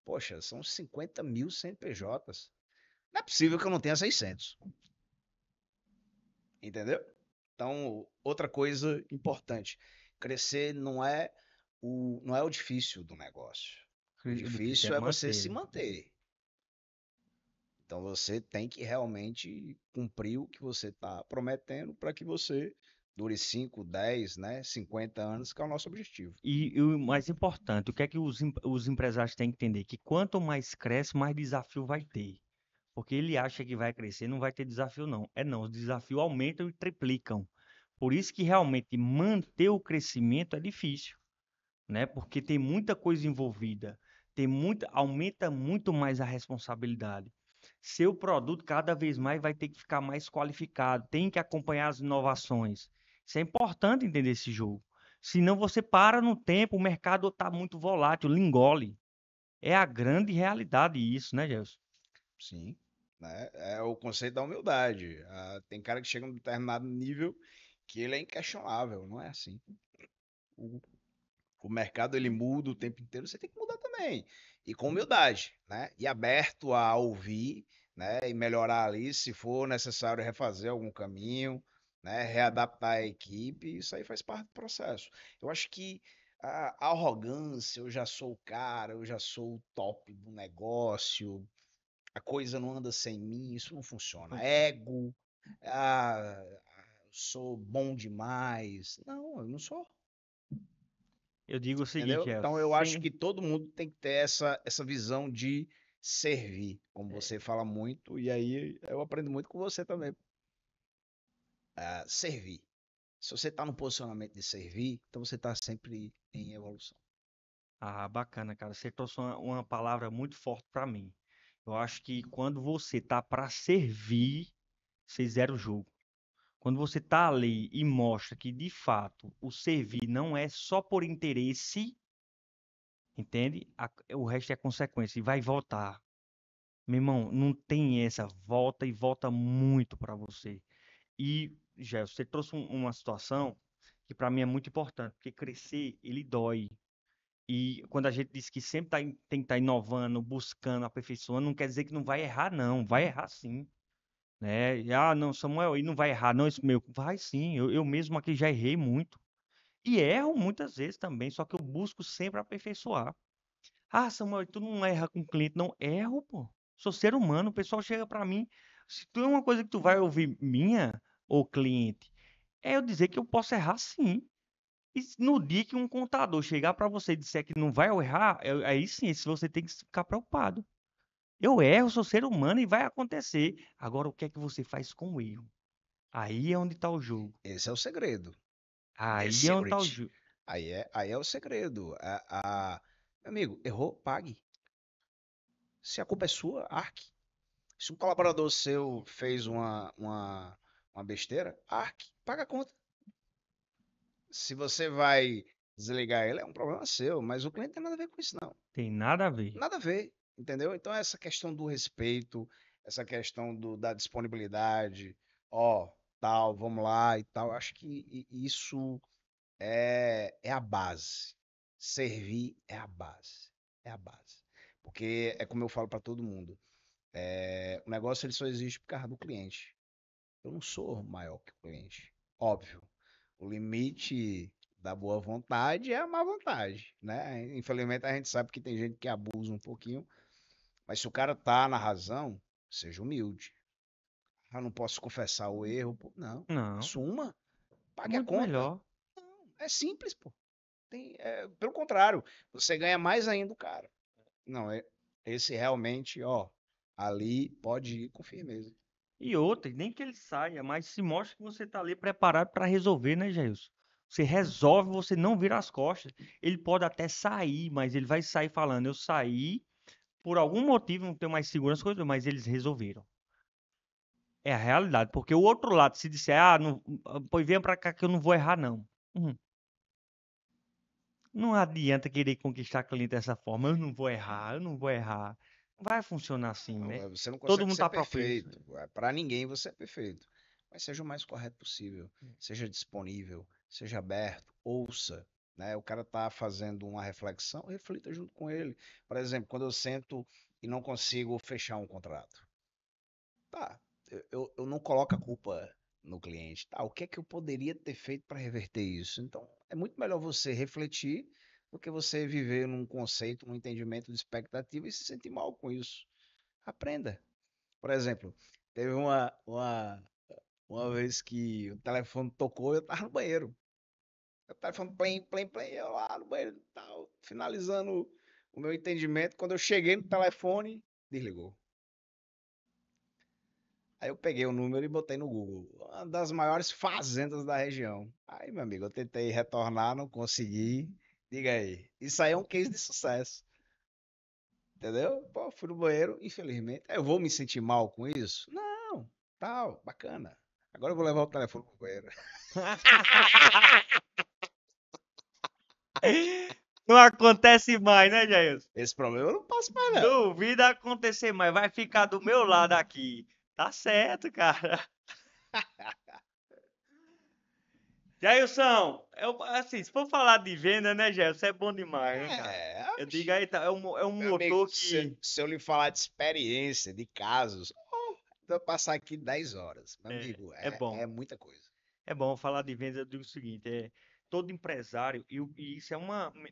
Speaker 2: Poxa, são 50 mil CNPJs. Não é possível que eu não tenha 600, entendeu? Então, outra coisa importante, crescer não é o difícil do negócio. O
Speaker 1: O difícil é
Speaker 2: difícil é você se
Speaker 1: manter.
Speaker 2: manter. Então, você tem que realmente cumprir o que você está prometendo para que você dure 5, 10, né, 50 anos, que é o nosso objetivo.
Speaker 1: E o mais importante, o que é que os empresários têm que entender? Que quanto mais cresce, mais desafio vai ter. Porque ele acha que vai crescer, não vai ter desafio, não. É não, os desafios aumentam e triplicam. Por isso que realmente manter o crescimento é difícil, né? Porque tem muita coisa envolvida, aumenta muito mais a responsabilidade. Seu produto cada vez mais vai ter que ficar mais qualificado, tem que acompanhar as inovações. Isso é importante entender esse jogo. Senão você para no tempo, o mercado está muito volátil, lhe engole. É a grande realidade isso, né, Gelson?
Speaker 2: Sim, né? É o conceito da humildade. Tem cara que chega num determinado nível que ele é inquestionável, não é assim. O, o mercado ele muda o tempo inteiro, você tem que mudar também. E com humildade, né? E aberto a ouvir, né? E melhorar ali, se for necessário refazer algum caminho, né? Readaptar a equipe, isso aí faz parte do processo. Eu acho que a arrogância, eu já sou o cara, eu já sou o top do negócio, a coisa não anda sem mim, isso não funciona. Ego, ah, sou bom demais. Não, eu não sou.
Speaker 1: Eu digo o seguinte,
Speaker 2: Entendeu?
Speaker 1: Gelson,
Speaker 2: Então eu acho que todo mundo tem que ter essa visão de servir, como você fala muito, e aí eu aprendo muito com você também. Servir. Se você está no posicionamento de servir, então você está sempre em evolução.
Speaker 1: ah, bacana, cara. Você trouxe uma palavra muito forte para mim. Eu acho que quando você tá para servir, você zera o jogo. Quando você tá ali e mostra que de fato o servir não é só por interesse, entende? O resto é consequência e vai voltar. Meu irmão, não tem essa, volta e volta muito para você. E, já, você trouxe uma situação que para mim é muito importante, porque crescer, ele dói. E quando a gente diz que sempre tem que estar inovando, buscando, aperfeiçoando, não quer dizer que não vai errar, não. Vai errar sim, né? Não, Samuel, e não vai errar, não, isso meu. Vai sim, eu mesmo aqui já errei muito. E erro muitas vezes também, só que eu busco sempre aperfeiçoar. Ah, Samuel, tu não erra com cliente, não. Erro, pô. Sou ser humano, o pessoal chega para mim. Se tu é uma coisa que tu vai ouvir minha, ou cliente, é eu dizer que eu posso errar sim. E no dia que um contador chegar para você e disser que não vai errar, aí sim, se você tem que ficar preocupado. Eu erro, sou ser humano e vai acontecer. Agora, o que é que você faz com o erro? Aí é onde está o jogo.
Speaker 2: Esse é o segredo. The
Speaker 1: Aí é onde está o
Speaker 2: secret.
Speaker 1: jogo.
Speaker 2: Aí é o segredo. Meu amigo, errou, pague. Se a culpa é sua, arque. Se um colaborador seu fez uma besteira, arque, paga a conta. Se você vai Desligar ele é um problema seu, mas o cliente não tem nada a ver com isso, não.
Speaker 1: Tem nada a ver.
Speaker 2: Nada a ver, entendeu? Então, essa questão do respeito, essa questão da disponibilidade, ó, tal, vamos lá e tal, acho que isso é a base. Servir é a base. É a base. Porque é como eu falo para todo mundo, o negócio ele só existe por causa do cliente. Eu não sou maior que o cliente. Óbvio. O limite da boa vontade é a má vontade, né? Infelizmente a gente sabe que tem gente que abusa um pouquinho, mas se o cara tá na razão, seja humilde. Eu não posso confessar o erro, pô. Não.
Speaker 1: Não,
Speaker 2: Assuma,
Speaker 1: é
Speaker 2: pague a
Speaker 1: muito
Speaker 2: conta.
Speaker 1: melhor.
Speaker 2: É simples, pô. Pelo contrário, você ganha mais ainda o cara. Não, esse realmente, ó, ali pode ir com firmeza.
Speaker 1: E outra, nem que ele saia, mas se mostra que você tá ali preparado para resolver, né, Jailson? Você resolve, você não vira as costas. Ele pode até sair, mas ele vai sair falando, eu saí, por algum motivo, não tenho mais segurança, mas eles resolveram. É a realidade, porque o outro lado, se disser, não, pois venha pra cá que eu não vou errar, não. Hum, Não adianta querer conquistar cliente dessa forma. Eu não vou errar, eu não vou errar. Não vai funcionar assim,
Speaker 2: Não,
Speaker 1: né?
Speaker 2: você não
Speaker 1: Todo
Speaker 2: consegue
Speaker 1: mundo
Speaker 2: ser
Speaker 1: tá propício.
Speaker 2: perfeito. Para ninguém você é perfeito. Mas seja o mais correto possível. Seja disponível, seja aberto, ouça. Né? O cara tá fazendo uma reflexão, reflita junto com ele. Por exemplo, quando eu sento e não consigo fechar um contrato. Tá, eu não coloco a culpa no cliente. Tá, o que é que eu poderia ter feito para reverter isso? Então, é muito melhor você refletir do que você viver num conceito, num entendimento de expectativa e se sentir mal com isso. Aprenda. Por exemplo, teve uma vez que o telefone tocou e eu tava no banheiro. O telefone plim, plim, plim, eu lá no banheiro e tal, finalizando o meu entendimento. Quando eu cheguei no telefone, desligou. Aí eu peguei o número e botei no Google. Uma das maiores fazendas da região. Aí, meu amigo, eu tentei retornar, não consegui. Diga aí. Isso aí é um case de sucesso. Entendeu? Pô, fui no banheiro, infelizmente. Eu vou me sentir mal com isso? Não. Tal, bacana. Agora eu vou levar o telefone pro banheiro.
Speaker 1: Não acontece mais, né, Jailson?
Speaker 2: Esse problema eu não passo mais, não.
Speaker 1: Duvida acontecer mais. Vai ficar do meu lado aqui. Tá certo, cara. Jailson, assim, se for falar de venda, né, Jailson, é bom demais, né, cara?
Speaker 2: É,
Speaker 1: Eu digo aí, tá, é um
Speaker 2: meu amigo,
Speaker 1: motor
Speaker 2: se,
Speaker 1: que
Speaker 2: se eu lhe falar de experiência, de casos, vou passar aqui 10 horas. Meu amigo,
Speaker 1: é bom.
Speaker 2: é muita coisa.
Speaker 1: É bom falar de vendas, eu digo o seguinte, todo empresário, e isso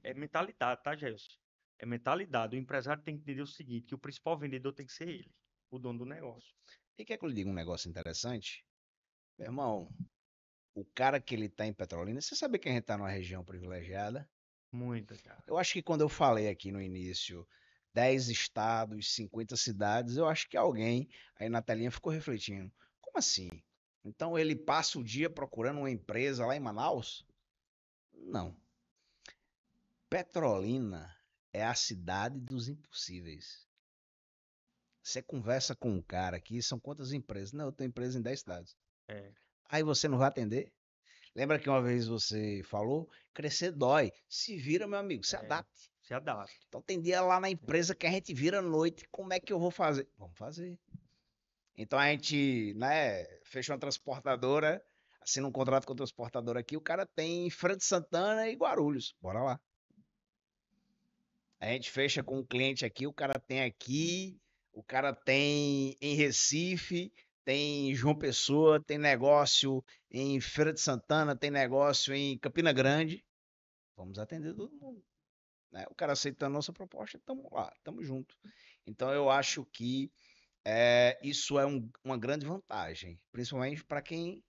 Speaker 1: é mentalidade, tá, Gelson? É mentalidade. O empresário tem que entender o seguinte, que o principal vendedor tem que ser ele, o dono do negócio.
Speaker 2: E quer que eu lhe diga um negócio interessante? Meu irmão, o cara que ele tá em Petrolina, você sabe que a gente tá numa região privilegiada?
Speaker 1: Muita, cara.
Speaker 2: Eu acho que quando eu falei aqui no início 10 estados, 50 cidades, eu acho que alguém aí na telinha ficou refletindo. Como assim? Então ele passa o dia procurando uma empresa lá em Manaus? Não. Petrolina é a cidade dos impossíveis. Você conversa com um cara aqui, são quantas empresas? Não, eu tenho empresa em 10 estados.
Speaker 1: É,
Speaker 2: Aí você não vai atender? Lembra que uma vez você falou? Crescer dói. Se vira, meu amigo, se
Speaker 1: é,
Speaker 2: adapte.
Speaker 1: se adapte.
Speaker 2: Então tem dia lá na empresa que a gente vira à noite. Como é que eu vou fazer? Vamos fazer. Então a gente, né, fecha uma transportadora, assina um contrato com a transportadora aqui. O cara tem Feira de Santana e Guarulhos. Bora lá. A gente fecha com um cliente aqui, o cara tem aqui, o cara tem em Recife, tem em João Pessoa, tem negócio em Feira de Santana, tem negócio em Campina Grande. Vamos atender todo mundo. Né? O cara aceitando a nossa proposta, estamos lá, estamos junto. Então eu acho que isso é uma grande vantagem, principalmente para quem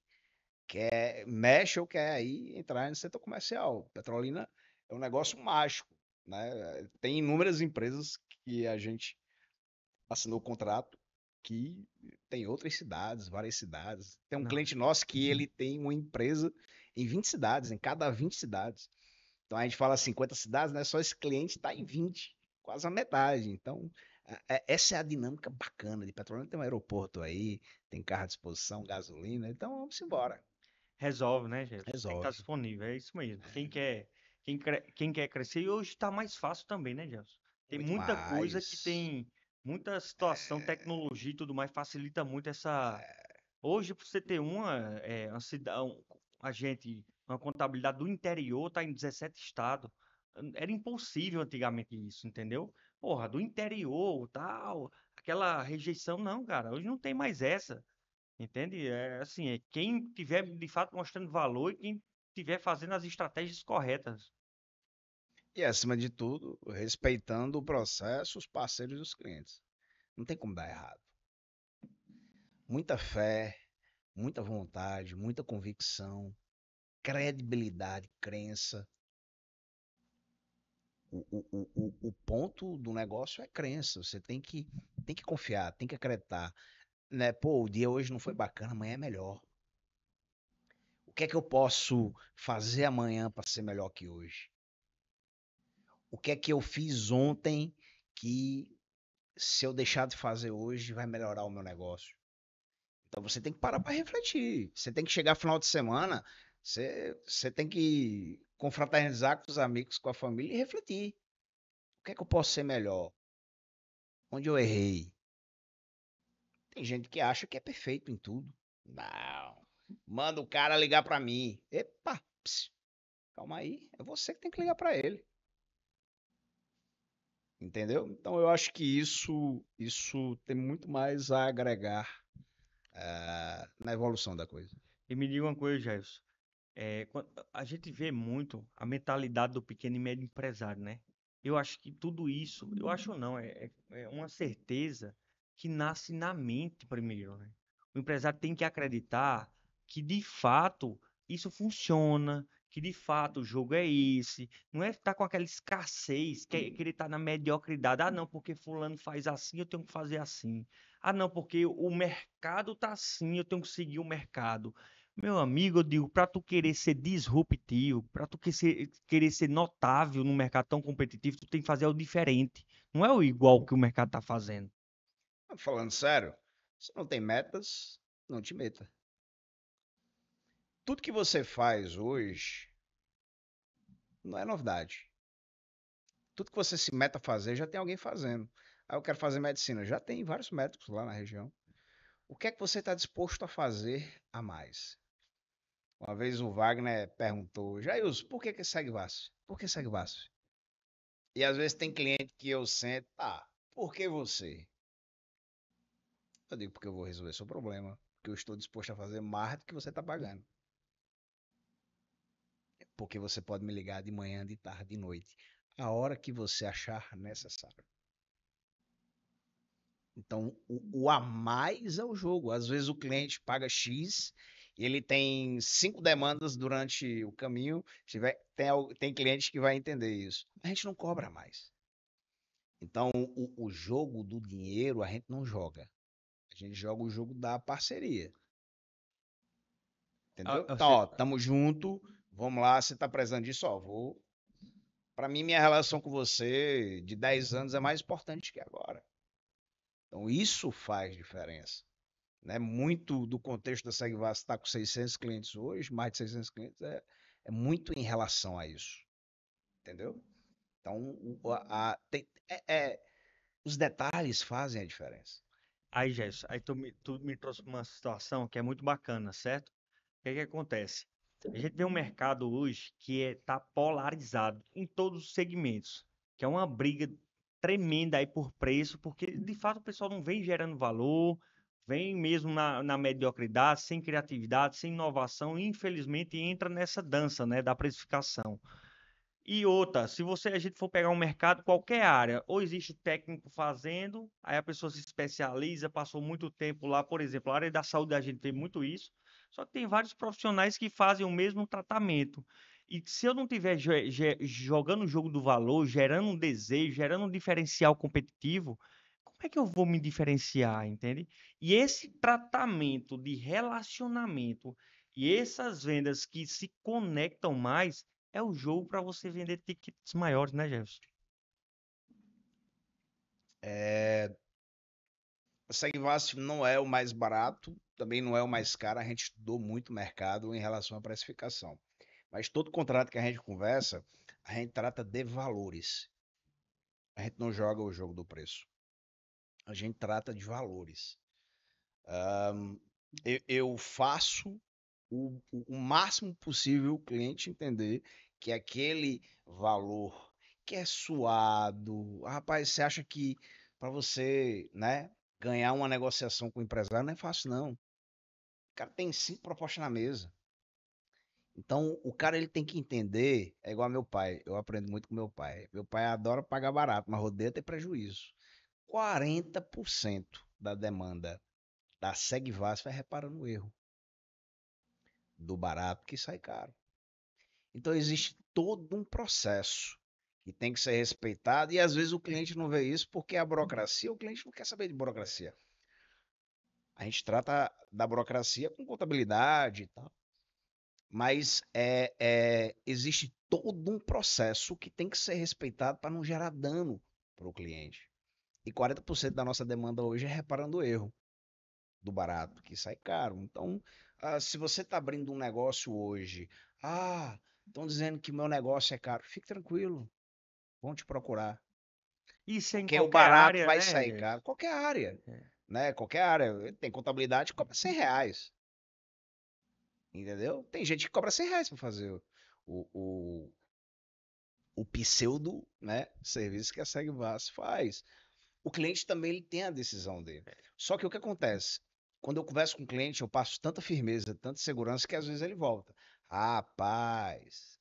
Speaker 2: mexe ou quer aí entrar no setor comercial. Petrolina é um negócio mágico, né? Tem inúmeras empresas que a gente assinou o contrato que tem outras cidades, várias cidades. Tem um
Speaker 1: Não,
Speaker 2: cliente nosso que ele tem uma empresa em 20 cidades, em cada 20 cidades. Então a gente fala 50 cidades, né? Só esse cliente está em 20, quase a metade. Então, essa é a dinâmica bacana de Petrolina. Tem um aeroporto aí, tem carro à disposição, gasolina. Então vamos embora.
Speaker 1: resolve, né, Gelson? Tem que estar
Speaker 2: Resolve.
Speaker 1: disponível, é isso mesmo. Quem quer quem quer crescer, e hoje está mais fácil também, né, Gelson? Tem
Speaker 2: Muito
Speaker 1: muita coisa que
Speaker 2: mais.
Speaker 1: tem, muita situação, tecnologia e tudo mais, facilita muito essa. Hoje, para você ter uma a gente, uma contabilidade do interior está em 17 estados. Era impossível antigamente isso, entendeu? Porra, do interior, tal, aquela rejeição, não, cara, hoje não tem mais essa, entende? É assim, é quem tiver de fato mostrando valor e quem tiver fazendo as estratégias corretas.
Speaker 2: E, acima de tudo, respeitando o processo, os parceiros e os clientes. Não tem como dar errado. Muita fé, muita vontade, muita convicção, credibilidade, crença. O ponto do negócio é crença. Você tem que confiar, tem que acreditar. Né? Pô, o dia hoje não foi bacana, amanhã é melhor. O que é que eu posso fazer amanhã para ser melhor que hoje? O que é que eu fiz ontem que, se eu deixar de fazer hoje, vai melhorar o meu negócio? Então você tem que parar para refletir. Você tem que chegar final de semana, você tem que confraternizar com os amigos, com a família e refletir. O que é que eu posso ser melhor? Onde eu errei? Tem gente que acha que é perfeito em tudo. Não. Manda o cara ligar para mim. Epa, ps, calma aí. É você que tem que ligar para ele. Entendeu? Então eu acho que isso tem muito mais a agregar na evolução da coisa.
Speaker 1: E me diga uma coisa, Jairus. A gente vê muito a mentalidade do pequeno e médio empresário, né? Eu acho que tudo isso, eu acho não, é uma certeza que nasce na mente primeiro, né? O empresário tem que acreditar que de fato isso funciona, que de fato o jogo é esse, não é estar com aquela escassez, que ele está na mediocridade. Ah, não, porque fulano faz assim, eu tenho que fazer assim. Ah, não, porque o mercado tá assim, eu tenho que seguir o mercado. Meu amigo, eu digo, para tu querer ser disruptivo, para tu querer ser notável num mercado tão competitivo, tu tem que fazer o diferente. Não é o igual que o mercado tá fazendo.
Speaker 2: Falando sério, se não tem metas, não te meta. Tudo que você faz hoje não é novidade. Tudo que você se meta a fazer, já tem alguém fazendo. Ah, eu quero fazer medicina. Já tem vários médicos lá na região. O que é que você está disposto a fazer a mais? Uma vez o Wagner perguntou, Jailson, por que segue Vasco? Por que segue Vasco? E às vezes tem cliente que eu sento, tá, por que você? Eu digo, porque eu vou resolver seu problema. Porque eu estou disposto a fazer mais do que você está pagando. Porque você pode me ligar de manhã, de tarde, de noite. A hora que você achar necessário. Então, o a mais é o jogo. Às vezes o cliente paga X e ele tem 5 demandas durante o caminho. Tem cliente que vai entender isso. A gente não cobra mais. Então, o jogo do dinheiro a gente não joga. A gente joga o jogo da parceria.
Speaker 1: Ah,
Speaker 2: Entendeu? Então,
Speaker 1: você,
Speaker 2: ó, tamo junto. Vamos lá, você tá precisando disso, ó. Vou. Para mim, minha relação com você de 10 anos é mais importante que agora. Então, isso faz diferença. Né? Muito do contexto da Segvas está com 600 clientes hoje, mais de 600 clientes, é muito em relação a isso. Entendeu? Então, os detalhes fazem a diferença.
Speaker 1: aí, Gerson, aí tu me trouxe uma situação que é muito bacana, certo? O que é que acontece? A gente tem um mercado hoje que tá polarizado em todos os segmentos, que é uma briga tremenda aí por preço, porque de fato o pessoal não vem gerando valor, vem mesmo na mediocridade, sem criatividade, sem inovação, e infelizmente entra nessa dança, né, da precificação. E outra, se a gente for pegar um mercado, qualquer área, ou existe o técnico fazendo, aí a pessoa se especializa, passou muito tempo lá, por exemplo, a área da saúde a gente tem muito isso, só que tem vários profissionais que fazem o mesmo tratamento. E se eu não tiver jogando o jogo do valor, gerando um desejo, gerando um diferencial competitivo, como é que eu vou me diferenciar, entende? E esse tratamento de relacionamento e essas vendas que se conectam mais é o jogo para você vender tickets maiores, né, Jefferson?
Speaker 2: A Segvast não é o mais barato, também não é o mais caro. A gente estudou muito o mercado em relação à precificação. Mas todo contrato que a gente conversa, A gente trata de valores. A gente não joga o jogo do preço. A gente trata de valores. Eu faço o máximo possível o cliente entender que aquele valor que é suado, rapaz, você acha que para você, né, ganhar uma negociação com o empresário não é fácil, não. O cara tem 5 propostas na mesa. Então, o cara ele tem que entender, é igual meu pai, eu aprendo muito com meu pai. Meu pai adora pagar barato, mas rodeia ter prejuízo. 40% da demanda da Segvas vai reparando o erro do barato que sai caro. Então existe todo um processo que tem que ser respeitado e às vezes o cliente não vê isso porque a burocracia, o cliente não quer saber de burocracia. A gente trata da burocracia com contabilidade e tal, mas existe todo um processo que tem que ser respeitado para não gerar dano para o cliente. E 40% da nossa demanda hoje é reparando o erro do barato, que sai caro. Então, se você está abrindo um negócio hoje, estão dizendo que meu negócio é caro, fique tranquilo, vão te procurar.
Speaker 1: Isso é em
Speaker 2: Porque o
Speaker 1: qualquer
Speaker 2: barato
Speaker 1: área,
Speaker 2: vai
Speaker 1: né,
Speaker 2: sair
Speaker 1: Gerson?
Speaker 2: caro. Qualquer área,
Speaker 1: É.
Speaker 2: né? Qualquer área. Tem contabilidade que cobra R$ 100. Entendeu? Tem gente que cobra R$ 100 para fazer o, o, o pseudo, né, serviço que a Segvas faz. O cliente também ele tem a decisão dele. Só que o que acontece? Quando eu converso com o cliente, eu passo tanta firmeza, tanta segurança, que às vezes ele volta. Rapaz,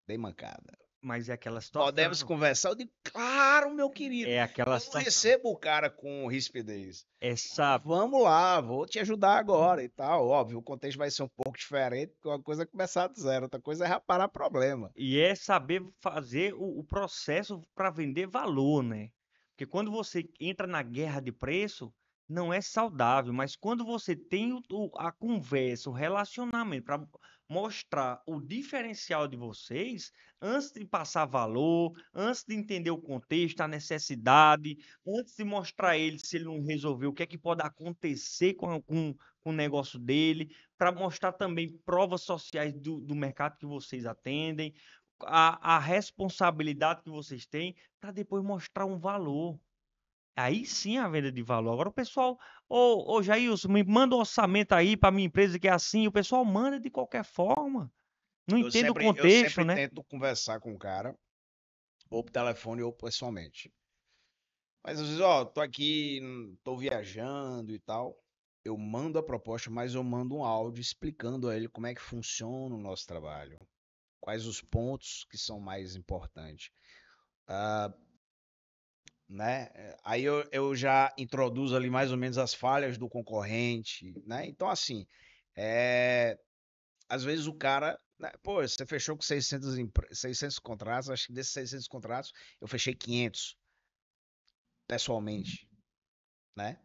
Speaker 2: dei mancada.
Speaker 1: Mas é aquela
Speaker 2: Podemos
Speaker 1: situação.
Speaker 2: conversar? Eu digo, claro, meu querido.
Speaker 1: É aquela
Speaker 2: Eu não
Speaker 1: situação.
Speaker 2: recebo o cara com rispidez.
Speaker 1: Essa
Speaker 2: Vamos lá, vou te ajudar agora e tal. Óbvio, o contexto vai ser um pouco diferente, porque uma coisa é começar do zero, outra coisa é reparar problema.
Speaker 1: E é saber fazer o processo para vender valor, né? Porque quando você entra na guerra de preço, não é saudável, mas quando você tem a conversa, o relacionamento para mostrar o diferencial de vocês, antes de passar valor, antes de entender o contexto, a necessidade, antes de mostrar a ele se ele não resolver, o que é que pode acontecer com o negócio dele, para mostrar também provas sociais do mercado que vocês atendem, a responsabilidade que vocês têm para depois mostrar um valor. Aí sim a venda de valor. Agora o pessoal, ô Jailson, me manda um orçamento aí para minha empresa que é assim. O pessoal manda de qualquer forma. Não
Speaker 2: Eu
Speaker 1: entende o
Speaker 2: sempre, eu
Speaker 1: contexto,
Speaker 2: sempre
Speaker 1: né?
Speaker 2: tento conversar com o cara, ou por telefone ou pessoalmente. Mas às vezes, ó, tô aqui, tô viajando e tal. Eu mando a proposta, mas eu mando um áudio explicando a ele como é que funciona o nosso trabalho, quais os pontos que são mais importantes, né? Aí eu já introduzo ali mais ou menos as falhas do concorrente, né? Então, assim, é, às vezes o cara, né, pô, você fechou com 600 contratos, acho que desses 600 contratos eu fechei 500 pessoalmente, né?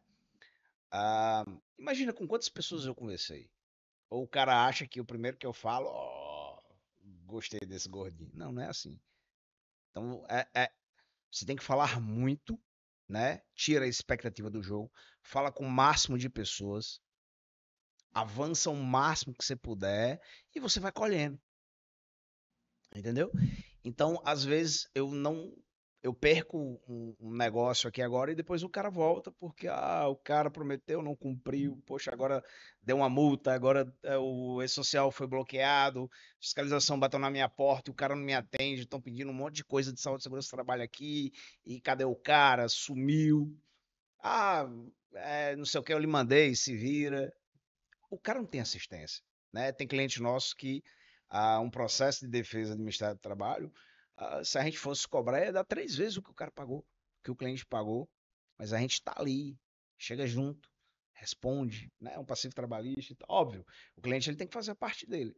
Speaker 2: Ah, imagina com quantas pessoas eu conversei. Ou o cara acha que o primeiro que eu falo, ó, gostei desse gordinho. Não, não é assim. Então, você tem que falar muito, né? Tira a expectativa do jogo, fala com o máximo de pessoas, avança o máximo que você puder e você vai colhendo, entendeu? Então, às vezes eu não eu perco um negócio aqui agora e depois o cara volta porque o cara prometeu, não cumpriu, poxa, agora deu uma multa, agora o e-social foi bloqueado, fiscalização bateu na minha porta, e o cara não me atende, estão pedindo um monte de coisa de saúde e segurança do trabalho aqui e cadê o cara? Sumiu. Ah, não sei o que eu lhe mandei, se vira. O cara não tem assistência, né? Tem cliente nosso que um processo de defesa do Ministério do Trabalho, se a gente fosse cobrar, ia dar 3 vezes o que o cara pagou, o que o cliente pagou, mas a gente está ali, chega junto, responde, né? É um passivo trabalhista, óbvio, o cliente ele tem que fazer a parte dele.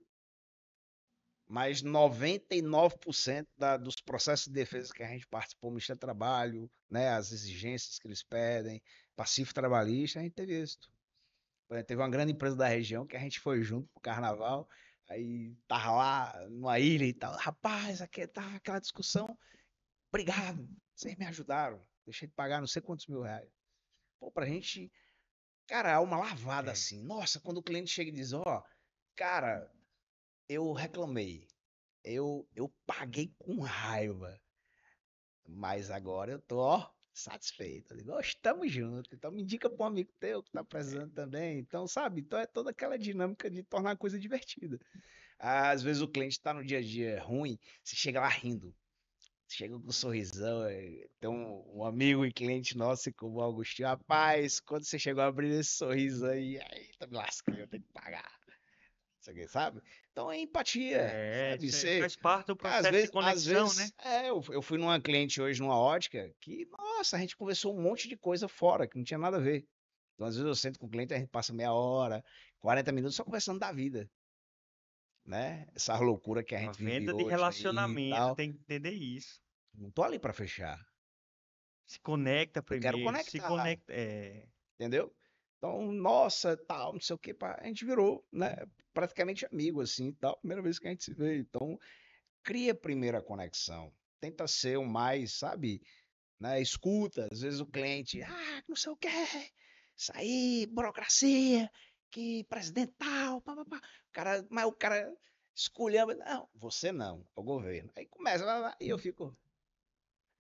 Speaker 2: Mas 99% dos processos de defesa que a gente participou no Ministério do Trabalho, né, as exigências que eles pedem, passivo trabalhista, a gente teve êxito. Teve uma grande empresa da região que a gente foi junto pro carnaval, aí tava lá numa ilha e tal. Rapaz, aqui tava aquela discussão. Obrigado, vocês me ajudaram. Deixei de pagar não sei quantos mil reais. Pô, pra gente, cara, é uma lavada
Speaker 1: É.
Speaker 2: assim. Nossa, quando o cliente chega e diz, ó, cara, eu reclamei. eu paguei com raiva, mas agora eu tô, ó, satisfeito. Eu digo, ó, estamos juntos. Então me indica para um amigo teu que tá precisando também. Então, sabe? Então é toda aquela dinâmica de tornar a coisa divertida. Às vezes o cliente tá no dia a dia ruim, você chega lá rindo. Chega com um sorrisão. Tem um amigo e cliente nosso, como o Agostinho. Rapaz, quando você chegou a abrir esse sorriso aí tá me lascando, eu tenho que pagar. Isso aqui, sabe? Então é empatia, sabe?
Speaker 1: Isso
Speaker 2: Você,
Speaker 1: faz parte do
Speaker 2: às
Speaker 1: processo de
Speaker 2: vezes, às
Speaker 1: conexão, né?
Speaker 2: vezes, eu fui numa cliente hoje numa ótica que, nossa, a gente conversou um monte de coisa fora, que não tinha nada a ver. Então, às vezes eu sento com o cliente, a gente passa meia hora, 40 minutos só conversando da vida, né? Essa loucura que a
Speaker 1: A
Speaker 2: gente vive
Speaker 1: venda de
Speaker 2: hoje aí e
Speaker 1: relacionamento
Speaker 2: tal.
Speaker 1: tem que entender isso.
Speaker 2: Não tô ali para fechar.
Speaker 1: Se conecta
Speaker 2: Eu quero
Speaker 1: primeiro, se
Speaker 2: conectar.
Speaker 1: conecta. É,
Speaker 2: Entendeu? Então, nossa, tal, não sei o que, a gente virou, né, praticamente amigo, assim, tal, primeira vez que a gente se vê. Então, cria primeiro a conexão. Tenta ser o mais, sabe, né, escuta, às vezes o cliente, não sei o que, isso aí, burocracia, que presidente tal, pá, pá, pá. Mas o cara escolhendo, não, você não, é o governo. Aí começa, e eu fico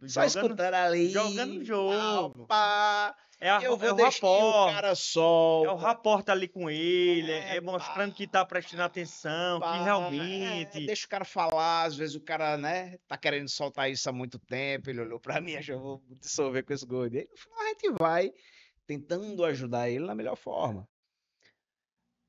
Speaker 2: só
Speaker 1: jogando,
Speaker 2: escutando
Speaker 1: jogando
Speaker 2: ali, tal,
Speaker 1: jogo.
Speaker 2: pá, eu
Speaker 1: É
Speaker 2: vou
Speaker 1: o
Speaker 2: deixar, e o
Speaker 1: rapport.
Speaker 2: cara
Speaker 1: É o
Speaker 2: solta.
Speaker 1: rapport ali com ele,
Speaker 2: É,
Speaker 1: é mostrando que
Speaker 2: pá,
Speaker 1: tá prestando atenção, que realmente.
Speaker 2: deixa o cara falar, às vezes o cara, né, tá querendo soltar isso há muito tempo, ele olhou pra mim, achou, vou dissolver com esse gordo. E aí, no final a gente vai tentando ajudar ele na melhor forma.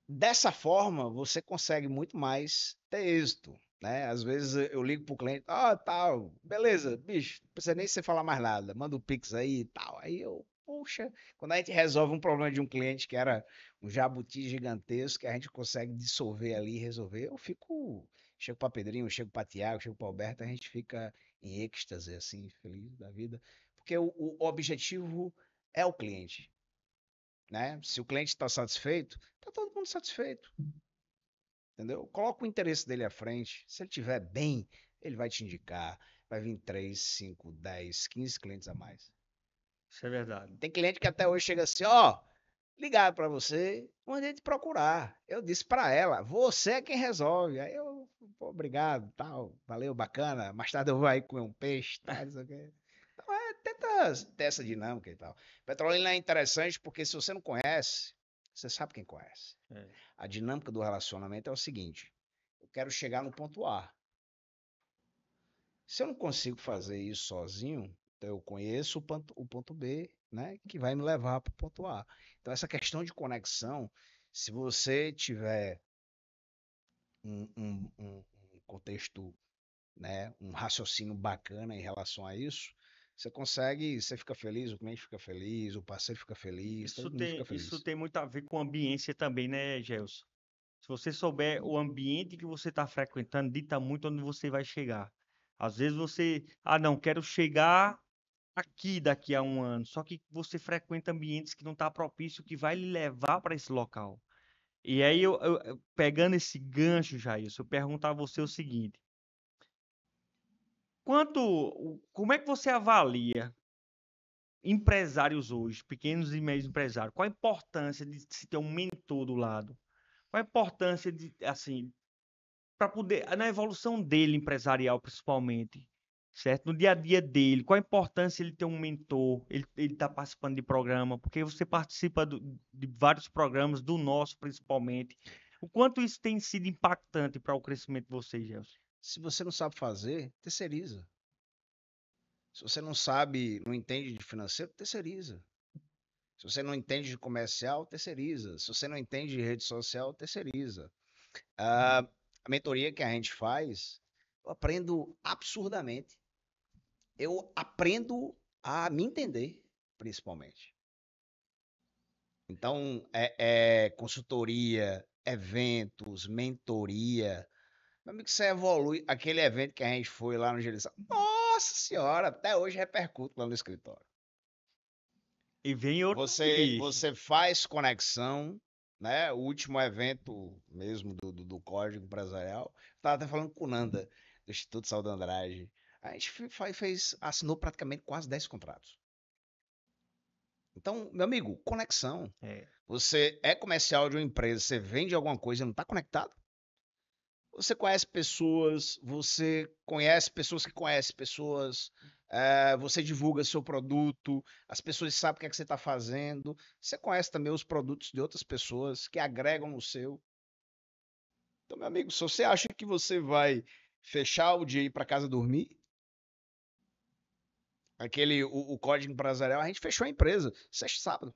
Speaker 2: Dessa forma, você consegue muito mais ter êxito, né? Às vezes eu ligo pro cliente, tal, beleza, bicho, não precisa nem você falar mais nada, manda o Pix aí e tal. Aí eu, poxa, quando a gente resolve um problema de um cliente que era um jabuti gigantesco, que a gente consegue dissolver ali e resolver, eu fico, chego pra Pedrinho, chego pra Tiago, chego pra Alberto, a gente fica em êxtase, assim, feliz da vida, porque o objetivo é o cliente, né? Se o cliente está satisfeito, tá todo mundo satisfeito. Entendeu? Coloca o interesse dele à frente. Se ele estiver bem, ele vai te indicar. Vai vir 3, 5, 10, 15 clientes a mais.
Speaker 1: Isso é verdade.
Speaker 2: Tem cliente que até hoje chega assim, ó, ligado para você, mandei te procurar. Eu disse para ela, você é quem resolve. Aí eu, pô, obrigado, tal, valeu, bacana. Mais tarde eu vou aí comer um peixe, tal, não sei o quê. Então tenta ter essa dinâmica e tal. Petrolina é interessante porque se você não conhece, você sabe quem conhece.
Speaker 1: É.
Speaker 2: A dinâmica do relacionamento é o seguinte: eu quero chegar no ponto A. Se eu não consigo fazer isso sozinho, então eu conheço o ponto B, né, que vai me levar para o ponto A. Então, essa questão de conexão, se você tiver um contexto, né, um raciocínio bacana em relação a isso, você consegue, você fica feliz, o cliente fica feliz, o parceiro fica feliz, todo mundo fica
Speaker 1: Isso
Speaker 2: feliz.
Speaker 1: tem muito a ver com ambiência também, né, Gelson? Se você souber o ambiente que você está frequentando, dita muito onde você vai chegar. Às vezes você, não, quero chegar aqui daqui a um ano, só que você frequenta ambientes que não está propício, que vai lhe levar para esse local. E aí, pegando esse gancho, Jair, eu perguntar a você o seguinte: como é que você avalia empresários hoje, pequenos e médios empresários? Qual a importância de se ter um mentor do lado? Qual a importância de, assim, para poder, na evolução dele, empresarial principalmente, certo? No dia a dia dele, qual a importância ele ter um mentor, ele tá participando de programa, porque você participa de vários programas, do nosso principalmente. O quanto isso tem sido impactante para o crescimento de vocês, Gelson?
Speaker 2: Se você não sabe fazer, terceiriza. Se você não sabe, não entende de financeiro, terceiriza. Se você não entende de comercial, terceiriza. Se você não entende de rede social, terceiriza. A mentoria que a gente faz, eu aprendo absurdamente. Eu aprendo a me entender, principalmente. Então, é consultoria, eventos, mentoria. Meu amigo, você evolui. Aquele evento que a gente foi lá no Geração. Nossa Senhora, até hoje repercute lá no escritório.
Speaker 1: E vem outros
Speaker 2: Você,
Speaker 1: aí.
Speaker 2: você faz conexão, né? O último evento mesmo do Código Empresarial, estava até falando com o Nanda, do Instituto Saúde Andrade. A gente assinou praticamente quase 10 contratos. Então, meu amigo, conexão.
Speaker 1: É,
Speaker 2: Você é comercial de uma empresa, você vende alguma coisa e não está conectado? Você conhece pessoas que conhecem pessoas, você divulga seu produto, as pessoas sabem o que é que você está fazendo, você conhece também os produtos de outras pessoas que agregam no seu. Então, meu amigo, se você acha que você vai fechar o dia e ir para casa dormir, o código empresarial, a gente fechou a empresa, sexta e sábado.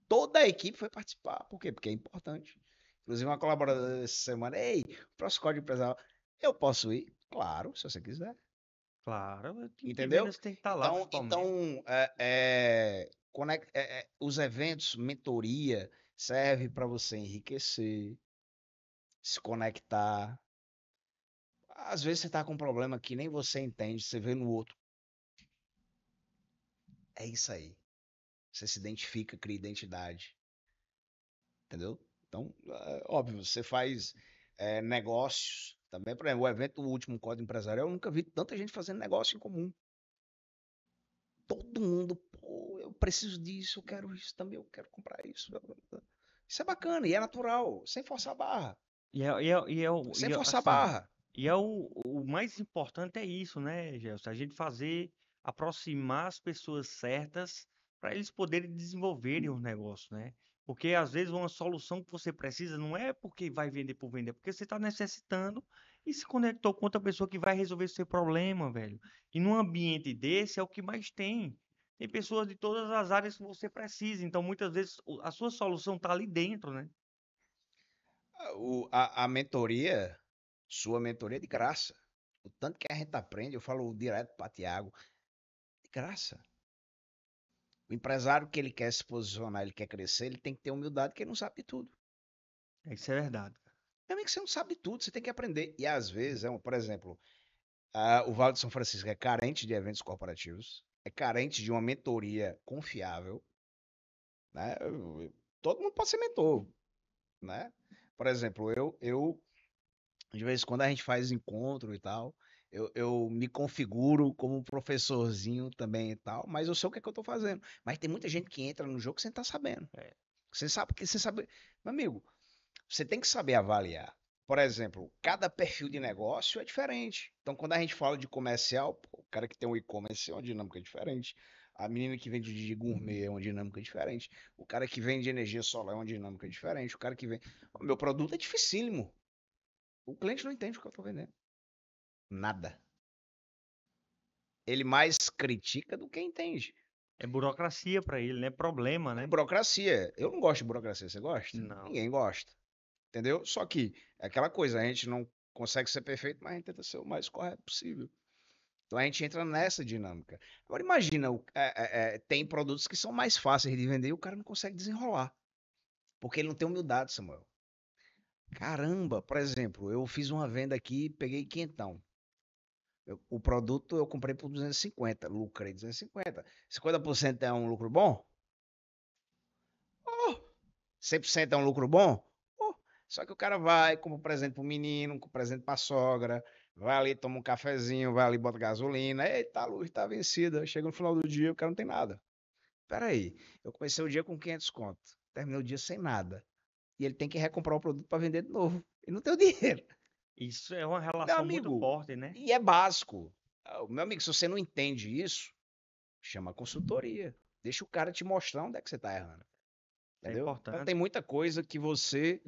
Speaker 2: Toda a equipe foi participar. Por quê? Porque é importante. Inclusive, uma colaboradora essa semana, ei, o próximo código empresarial, eu posso ir? Claro, se você quiser.
Speaker 1: Claro, o time de
Speaker 2: Entendeu?
Speaker 1: vendas tem que estar lá, principalmente.
Speaker 2: Então os eventos, mentoria, serve para você enriquecer, se conectar. Às vezes você está com um problema que nem você entende, você vê no outro. É isso aí. Você se identifica, cria identidade. Entendeu? Então, óbvio, você faz negócios também. Por exemplo, o evento do último Código Empresarial, eu nunca vi tanta gente fazendo negócio em comum. Todo mundo, pô, eu preciso disso, eu quero isso também, eu quero comprar isso. Isso é bacana e é natural, sem forçar a barra. Sem forçar a
Speaker 1: Assim,
Speaker 2: barra.
Speaker 1: o mais importante é isso, né, Gelson? A gente fazer, aproximar as pessoas certas para eles poderem desenvolverem os negócios, né? Porque às vezes uma solução que você precisa não é porque vai vender por vender, é porque você está necessitando e se conectou com outra pessoa que vai resolver seu problema, velho. E num ambiente desse é o que mais tem. Tem pessoas de todas as áreas que você precisa, então muitas vezes a sua solução está ali dentro, né?
Speaker 2: A mentoria, sua mentoria é de graça. O tanto que a gente aprende, eu falo direto para Tiago, de graça. O empresário que ele quer se posicionar, ele quer crescer, ele tem que ter humildade, que ele não sabe de tudo.
Speaker 1: Isso é verdade.
Speaker 2: Meu amigo, você não sabe de tudo, você tem que aprender. E às vezes, por exemplo, o Vale de São Francisco é carente de eventos corporativos, é carente de uma mentoria confiável, né? Todo mundo pode ser mentor, né? Por exemplo, de vez em quando a gente faz encontro e tal, eu me configuro como um professorzinho também e tal, mas eu sei o que é que eu tô fazendo. Mas tem muita gente que entra no jogo que você não tá sabendo.
Speaker 1: É.
Speaker 2: Você sabe, meu amigo, você tem que saber avaliar. Por exemplo, cada perfil de negócio é diferente. Então, quando a gente fala de comercial, pô, o cara que tem um e-commerce é uma dinâmica diferente. A menina que vende de gourmet é uma dinâmica diferente. O cara que vende energia solar é uma dinâmica diferente. O cara que vende. O meu produto é dificílimo. O cliente não entende o que eu estou vendendo. Nada. Ele mais critica do que entende.
Speaker 1: É burocracia para ele, né? Problema,
Speaker 2: É
Speaker 1: né?
Speaker 2: burocracia. Eu não gosto de burocracia. Você gosta?
Speaker 1: Não.
Speaker 2: Ninguém gosta. Entendeu? Só que é aquela coisa, a gente não consegue ser perfeito, mas a gente tenta ser o mais correto possível. Então a gente entra nessa dinâmica. Agora imagina, tem produtos que são mais fáceis de vender e o cara não consegue desenrolar. Porque ele não tem humildade, Samuel. Caramba, por exemplo, eu fiz uma venda aqui, peguei quinhentão. O produto eu comprei por 250, lucrei 250. 50% é um lucro bom? Oh, 100% é um lucro bom? Oh, só que o cara vai, compra um presente pro menino, compra um presente pra sogra, vai ali, toma um cafezinho, vai ali, bota gasolina. Eita, a luz tá vencida. Chega no final do dia, o cara não tem nada. Pera aí, eu comecei o dia com 500 conto, terminei o dia sem nada. E ele tem que recomprar o produto para vender de novo. E não tem o dinheiro.
Speaker 1: Isso é uma
Speaker 2: Meu
Speaker 1: relação muito
Speaker 2: amigo,
Speaker 1: forte, né?
Speaker 2: e é básico. Meu amigo, se você não entende isso, chama a consultoria. Deixa o cara te mostrar onde é que você tá errando.
Speaker 1: É
Speaker 2: Entendeu? Então
Speaker 1: importante.
Speaker 2: tem muita coisa que você,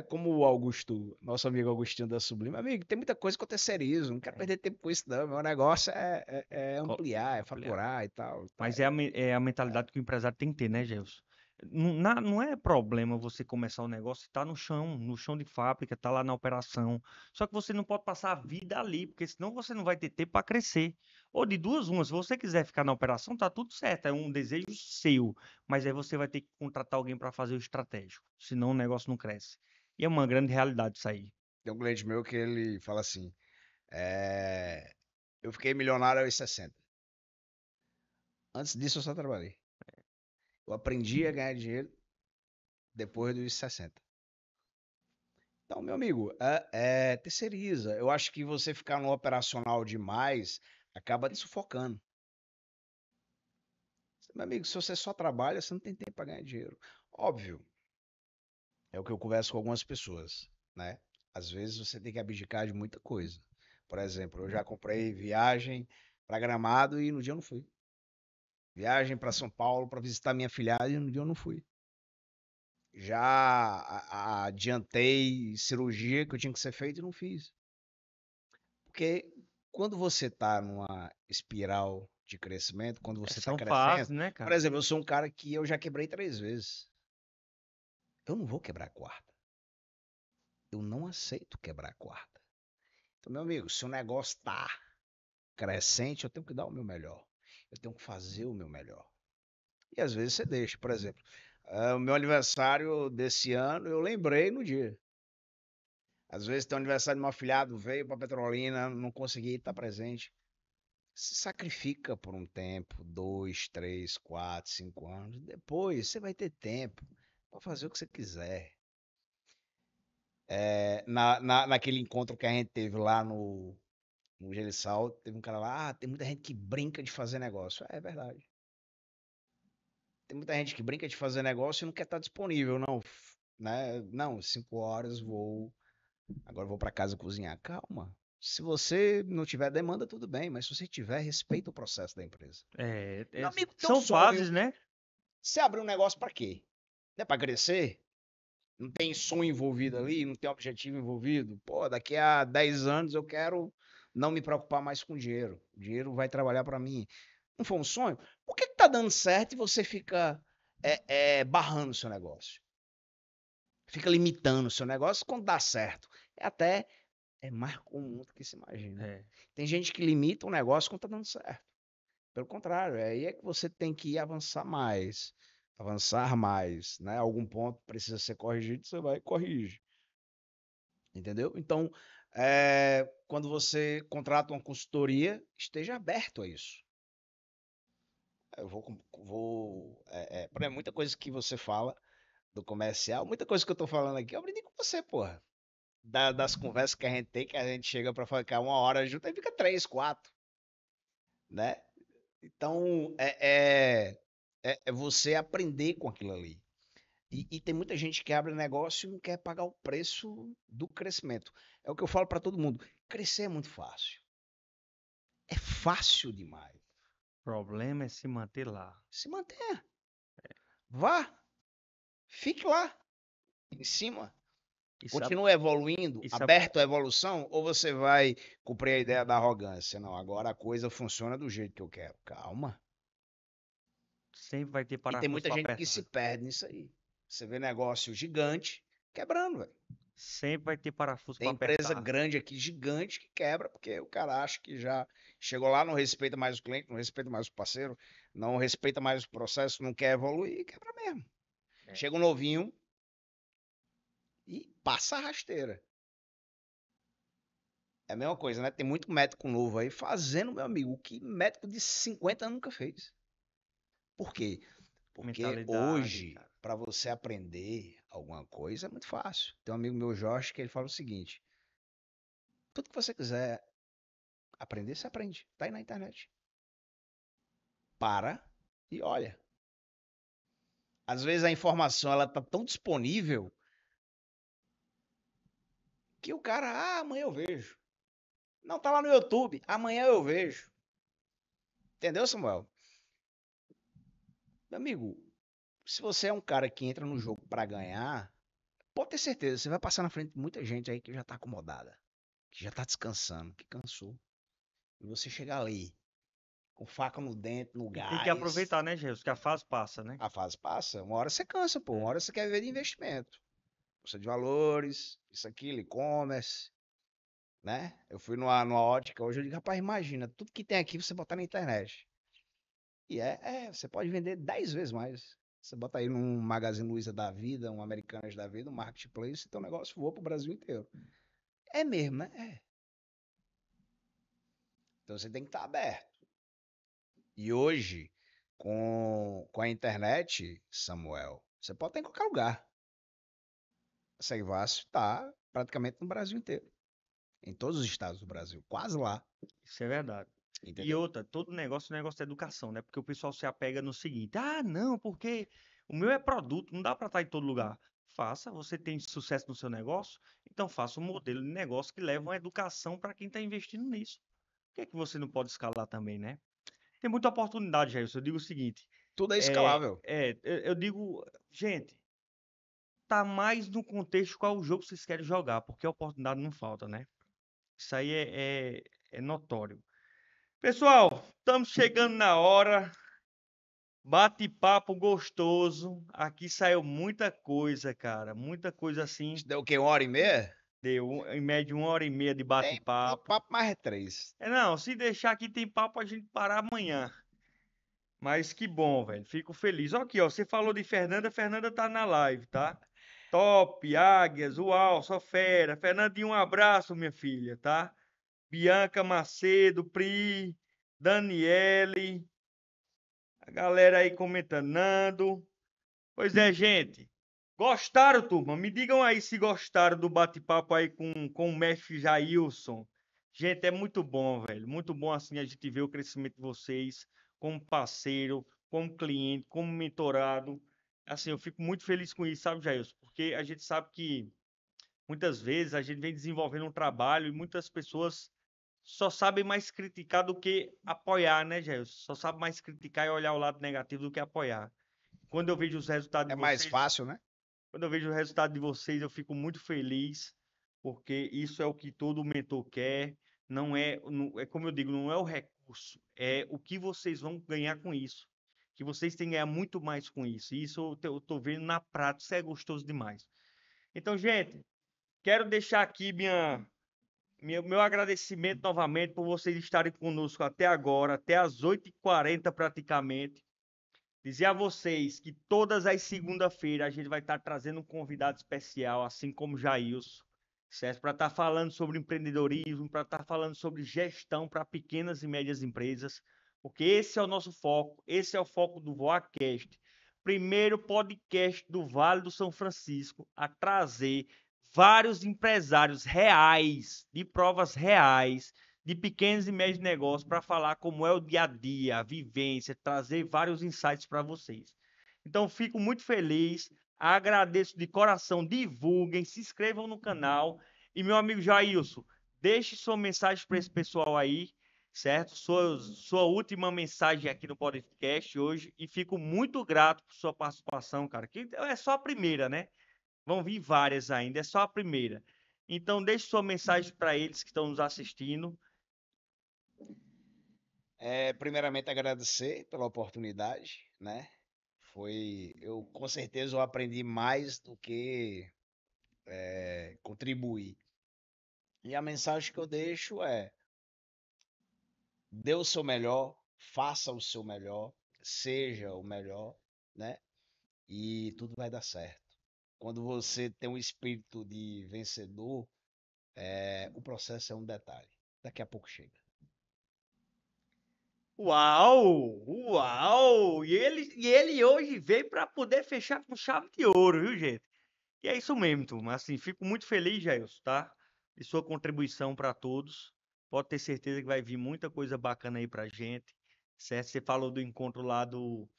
Speaker 2: como o Augusto, nosso amigo Augustinho da Sublime, amigo, tem muita coisa que eu terceirizo. Não quero
Speaker 1: É,
Speaker 2: perder tempo com isso, não. Meu negócio é ampliar, é
Speaker 1: ampliar.
Speaker 2: faturar e tal. Então,
Speaker 1: Mas é a mentalidade que o empresário tem que ter, né, Gelson? Não é problema você começar um negócio e tá no chão de fábrica, tá lá na operação. Só que você não pode passar a vida ali, porque senão você não vai ter tempo para crescer. Ou de duas umas, se você quiser ficar na operação, tá tudo certo, é um desejo seu. Mas aí você vai ter que contratar alguém para fazer o estratégico, senão o negócio não cresce. E é uma grande realidade isso aí.
Speaker 2: tem um cliente meu que ele fala assim: eu fiquei milionário aos 60. Antes disso, eu só trabalhei. Eu aprendi a ganhar dinheiro depois dos 60. Então, meu amigo, terceiriza. Eu acho que você ficar no operacional demais acaba te sufocando. Meu amigo, se você só trabalha, você não tem tempo para ganhar dinheiro. Óbvio, é o que eu converso com algumas pessoas. né? Às vezes você tem que abdicar de muita coisa. Por exemplo, eu já comprei viagem para Gramado e no dia eu não fui. Viagem para São Paulo para visitar minha filhada e no dia eu não fui. Já adiantei cirurgia que eu tinha que ser feita e não fiz. Porque quando você está numa espiral de crescimento, quando você está
Speaker 1: São
Speaker 2: crescendo,
Speaker 1: fases, né,
Speaker 2: por
Speaker 1: cara?
Speaker 2: exemplo, eu sou um cara que eu já quebrei 3 vezes. Eu não vou quebrar a quarta. Eu não aceito quebrar a quarta. Então, meu amigo, se o negócio está crescente, eu tenho que dar o meu melhor. Eu tenho que fazer o meu melhor. E às vezes você deixa. Por exemplo, o meu aniversário desse ano, eu lembrei no dia. Às vezes tem o aniversário do meu afilhado, veio para Petrolina, não consegui estar presente. Se sacrifica por um tempo, 2, 3, 4, 5 anos. Depois você vai ter tempo para fazer o que você quiser. Naquele encontro que a gente teve lá no Gelissal, teve um cara lá, tem muita gente que brinca de fazer negócio. É verdade. Tem muita gente que brinca de fazer negócio e não quer estar disponível, não. Né? Não, 5 horas vou. Agora vou para casa cozinhar. Calma. Se você não tiver demanda, tudo bem, mas se você tiver, respeita o processo da empresa. Meu amigo, teu
Speaker 1: São
Speaker 2: sonho.
Speaker 1: fases, né?
Speaker 2: Você abriu um negócio para quê? Não é para crescer? Não tem sonho envolvido ali, não tem objetivo envolvido. Pô, daqui a 10 anos eu quero não me preocupar mais com dinheiro. O dinheiro vai trabalhar para mim. Não foi um sonho? Por que tá dando certo e você fica barrando o seu negócio? Fica limitando o seu negócio quando dá certo. É mais comum do que se imagina.
Speaker 1: É.
Speaker 2: Tem gente que limita um negócio quando tá dando certo. Pelo contrário, aí é que você tem que avançar mais, né? Algum ponto precisa ser corrigido, você vai e corrige, entendeu? Então, quando você contrata uma consultoria, esteja aberto a isso. Eu por exemplo, muita coisa que você fala do comercial, muita coisa que eu tô falando aqui, eu aprendi com você, porra. Das conversas que a gente tem, que a gente chega pra ficar 1 hora junto, aí fica 3, 4, né? Então, é você aprender com aquilo ali. E tem muita gente que abre negócio e não quer pagar o preço do crescimento. É o que eu falo para todo mundo. Crescer é muito fácil. É fácil demais.
Speaker 1: O problema é se manter lá.
Speaker 2: Se mantenha. Vá. Fique lá, em cima.
Speaker 1: E sabe,
Speaker 2: Continue evoluindo,
Speaker 1: e sabe,
Speaker 2: aberto à evolução, ou você vai cumprir a ideia da arrogância? Não, agora a coisa funciona do jeito que eu quero. Calma.
Speaker 1: sempre vai ter
Speaker 2: E tem
Speaker 1: parafuso
Speaker 2: muita
Speaker 1: para
Speaker 2: gente que se
Speaker 1: apertar.
Speaker 2: perde nisso aí. Você vê negócio gigante quebrando, velho.
Speaker 1: Sempre vai ter parafuso para
Speaker 2: Tem empresa
Speaker 1: apertar.
Speaker 2: grande aqui, gigante, que quebra, porque o cara acha que já chegou lá, não respeita mais o cliente, não respeita mais o parceiro, não respeita mais o processo, não quer evoluir, e quebra mesmo.
Speaker 1: É.
Speaker 2: Chega um novinho e passa a rasteira. É a mesma coisa, né? Tem muito médico novo aí fazendo, meu amigo, o que médico de 50 anos nunca fez. Por quê? Porque
Speaker 1: Mentalidade,
Speaker 2: hoje,
Speaker 1: cara.
Speaker 2: para você aprender alguma coisa, é muito fácil. Tem um amigo meu, Jorge, que ele fala o seguinte: tudo que você quiser aprender, você aprende. Tá aí na internet. Para e olha. Às vezes a informação ela tá tão disponível que o cara, amanhã eu vejo. Não, tá lá no YouTube, amanhã eu vejo. Entendeu, Samuel? Meu amigo, se você é um cara que entra no jogo para ganhar, pode ter certeza, você vai passar na frente de muita gente aí que já tá acomodada, que já tá descansando, que cansou. E você chegar ali, com faca no dente, no
Speaker 1: E tem que
Speaker 2: gás,
Speaker 1: aproveitar, né, Jesus? Que a fase passa, né?
Speaker 2: a fase passa, uma hora você cansa, pô, uma
Speaker 1: É.
Speaker 2: hora você quer viver de investimento. Bolsa de valores, isso aqui, e-commerce, né? Eu fui numa ótica hoje, eu digo, rapaz, imagina, tudo que tem aqui você botar na internet. E você pode vender 10 vezes mais. Você bota aí num Magazine Luiza da vida, um Americanas da vida, um Marketplace, então o negócio voa pro Brasil inteiro. É mesmo, né? É. Então você tem que estar aberto. E hoje, com a internet, Samuel, você pode estar em qualquer lugar. A Segvasso está praticamente no Brasil inteiro. Em todos os estados do Brasil, quase lá.
Speaker 1: Isso é verdade. E
Speaker 2: Entendeu?
Speaker 1: outra, todo negócio é educação, né? Porque o pessoal se apega no seguinte: ah, não, porque o meu é produto, não dá para estar em todo lugar. Faça, você tem sucesso no seu negócio, Então faça um modelo de negócio que leve uma educação para quem está investindo nisso. Por que é que você não pode escalar também, né? Tem muita oportunidade, Jailson. Eu digo o seguinte,
Speaker 2: Tudo é escalável.
Speaker 1: eu digo, gente, tá mais no contexto qual o jogo vocês querem jogar, porque a oportunidade não falta, né? Isso aí é notório. Pessoal, estamos chegando na hora. Bate-papo gostoso. Aqui saiu muita coisa, cara. Muita coisa assim.
Speaker 2: Isso deu o quê? 1h30?
Speaker 1: Deu em média 1 hora e meia de
Speaker 2: Tem
Speaker 1: bate-papo.
Speaker 2: papo mais 3.
Speaker 1: Não, se deixar aqui tem papo a gente parar amanhã. Mas que bom, velho. Fico feliz. Ó aqui, ó. Você falou de Fernanda. Fernanda tá na live, tá? Top, Águias, uau, só fera. Fernandinho, um abraço, minha filha, tá? Bianca Macedo, Pri, Daniele, a galera aí comentando, Nando. Pois é, gente. Gostaram, turma? Me digam aí se gostaram do bate-papo aí com o mestre Jailson. Gente, é muito bom, velho. Muito bom assim a gente ver o crescimento de vocês como parceiro, como cliente, como mentorado. Assim, eu fico muito feliz com isso, sabe, Jailson? Porque a gente sabe que muitas vezes a gente vem desenvolvendo um trabalho e muitas pessoas só sabem mais criticar do que apoiar, né, Jailson? Só sabem mais criticar e olhar o lado negativo do que apoiar. Quando eu vejo os resultados
Speaker 2: É
Speaker 1: de
Speaker 2: mais
Speaker 1: vocês,
Speaker 2: fácil, né?
Speaker 1: quando eu vejo o resultado de vocês, eu fico muito feliz, porque isso é o que todo mentor quer. É como eu digo, não é o recurso, é o que vocês vão ganhar com isso. Que vocês têm que ganhar muito mais com isso. E isso eu tô vendo na prática, isso é gostoso demais. Então, gente, quero deixar aqui meu agradecimento novamente por vocês estarem conosco até agora, até as 8h40 praticamente. Dizer a vocês que todas as segunda-feiras a gente vai estar trazendo um convidado especial, assim como Jailson, certo? Para estar falando sobre empreendedorismo, para estar falando sobre gestão para pequenas e médias empresas, porque esse é o nosso foco, esse é o foco do Voacast, primeiro podcast do Vale do São Francisco a trazer vários empresários reais, de provas reais, de pequenos e médios negócios para falar como é o dia a dia, a vivência, trazer vários insights para vocês. Então, fico muito feliz, agradeço de coração, divulguem, se inscrevam no canal. E meu amigo Jailson, deixe sua mensagem para esse pessoal aí, certo? Sua última mensagem aqui no podcast hoje. E fico muito grato por sua participação, cara. Que é só a primeira, né? Vão vir várias ainda, é só a primeira. Então, deixe sua mensagem para eles que estão nos assistindo.
Speaker 2: Primeiramente agradecer pela oportunidade, né? Eu com certeza eu aprendi mais do que contribuir. E a mensagem que eu deixo é: dê o seu melhor, faça o seu melhor, seja o melhor, né? E tudo vai dar certo. Quando você tem um espírito de vencedor, o processo é um detalhe. Daqui a pouco chega.
Speaker 1: Uau! Uau! E ele hoje veio para poder fechar com chave de ouro, viu, gente? E é isso mesmo, turma. Assim, fico muito feliz, Jailson, tá? De sua contribuição para todos. Pode ter certeza que vai vir muita coisa bacana aí pra gente, certo? Você falou do encontro lá do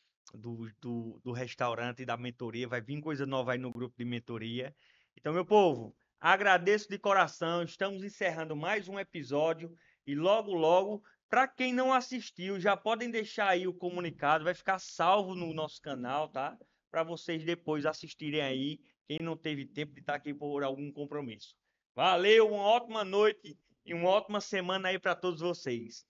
Speaker 1: restaurante e da mentoria. Vai vir coisa nova aí no grupo de mentoria. Então, meu povo, agradeço de coração. Estamos encerrando mais um episódio. E logo, logo, para quem não assistiu, já podem deixar aí o comunicado. Vai ficar salvo no nosso canal, tá? Para vocês depois assistirem aí. Quem não teve tempo de estar aqui por algum compromisso. Valeu, uma ótima noite e uma ótima semana aí para todos vocês.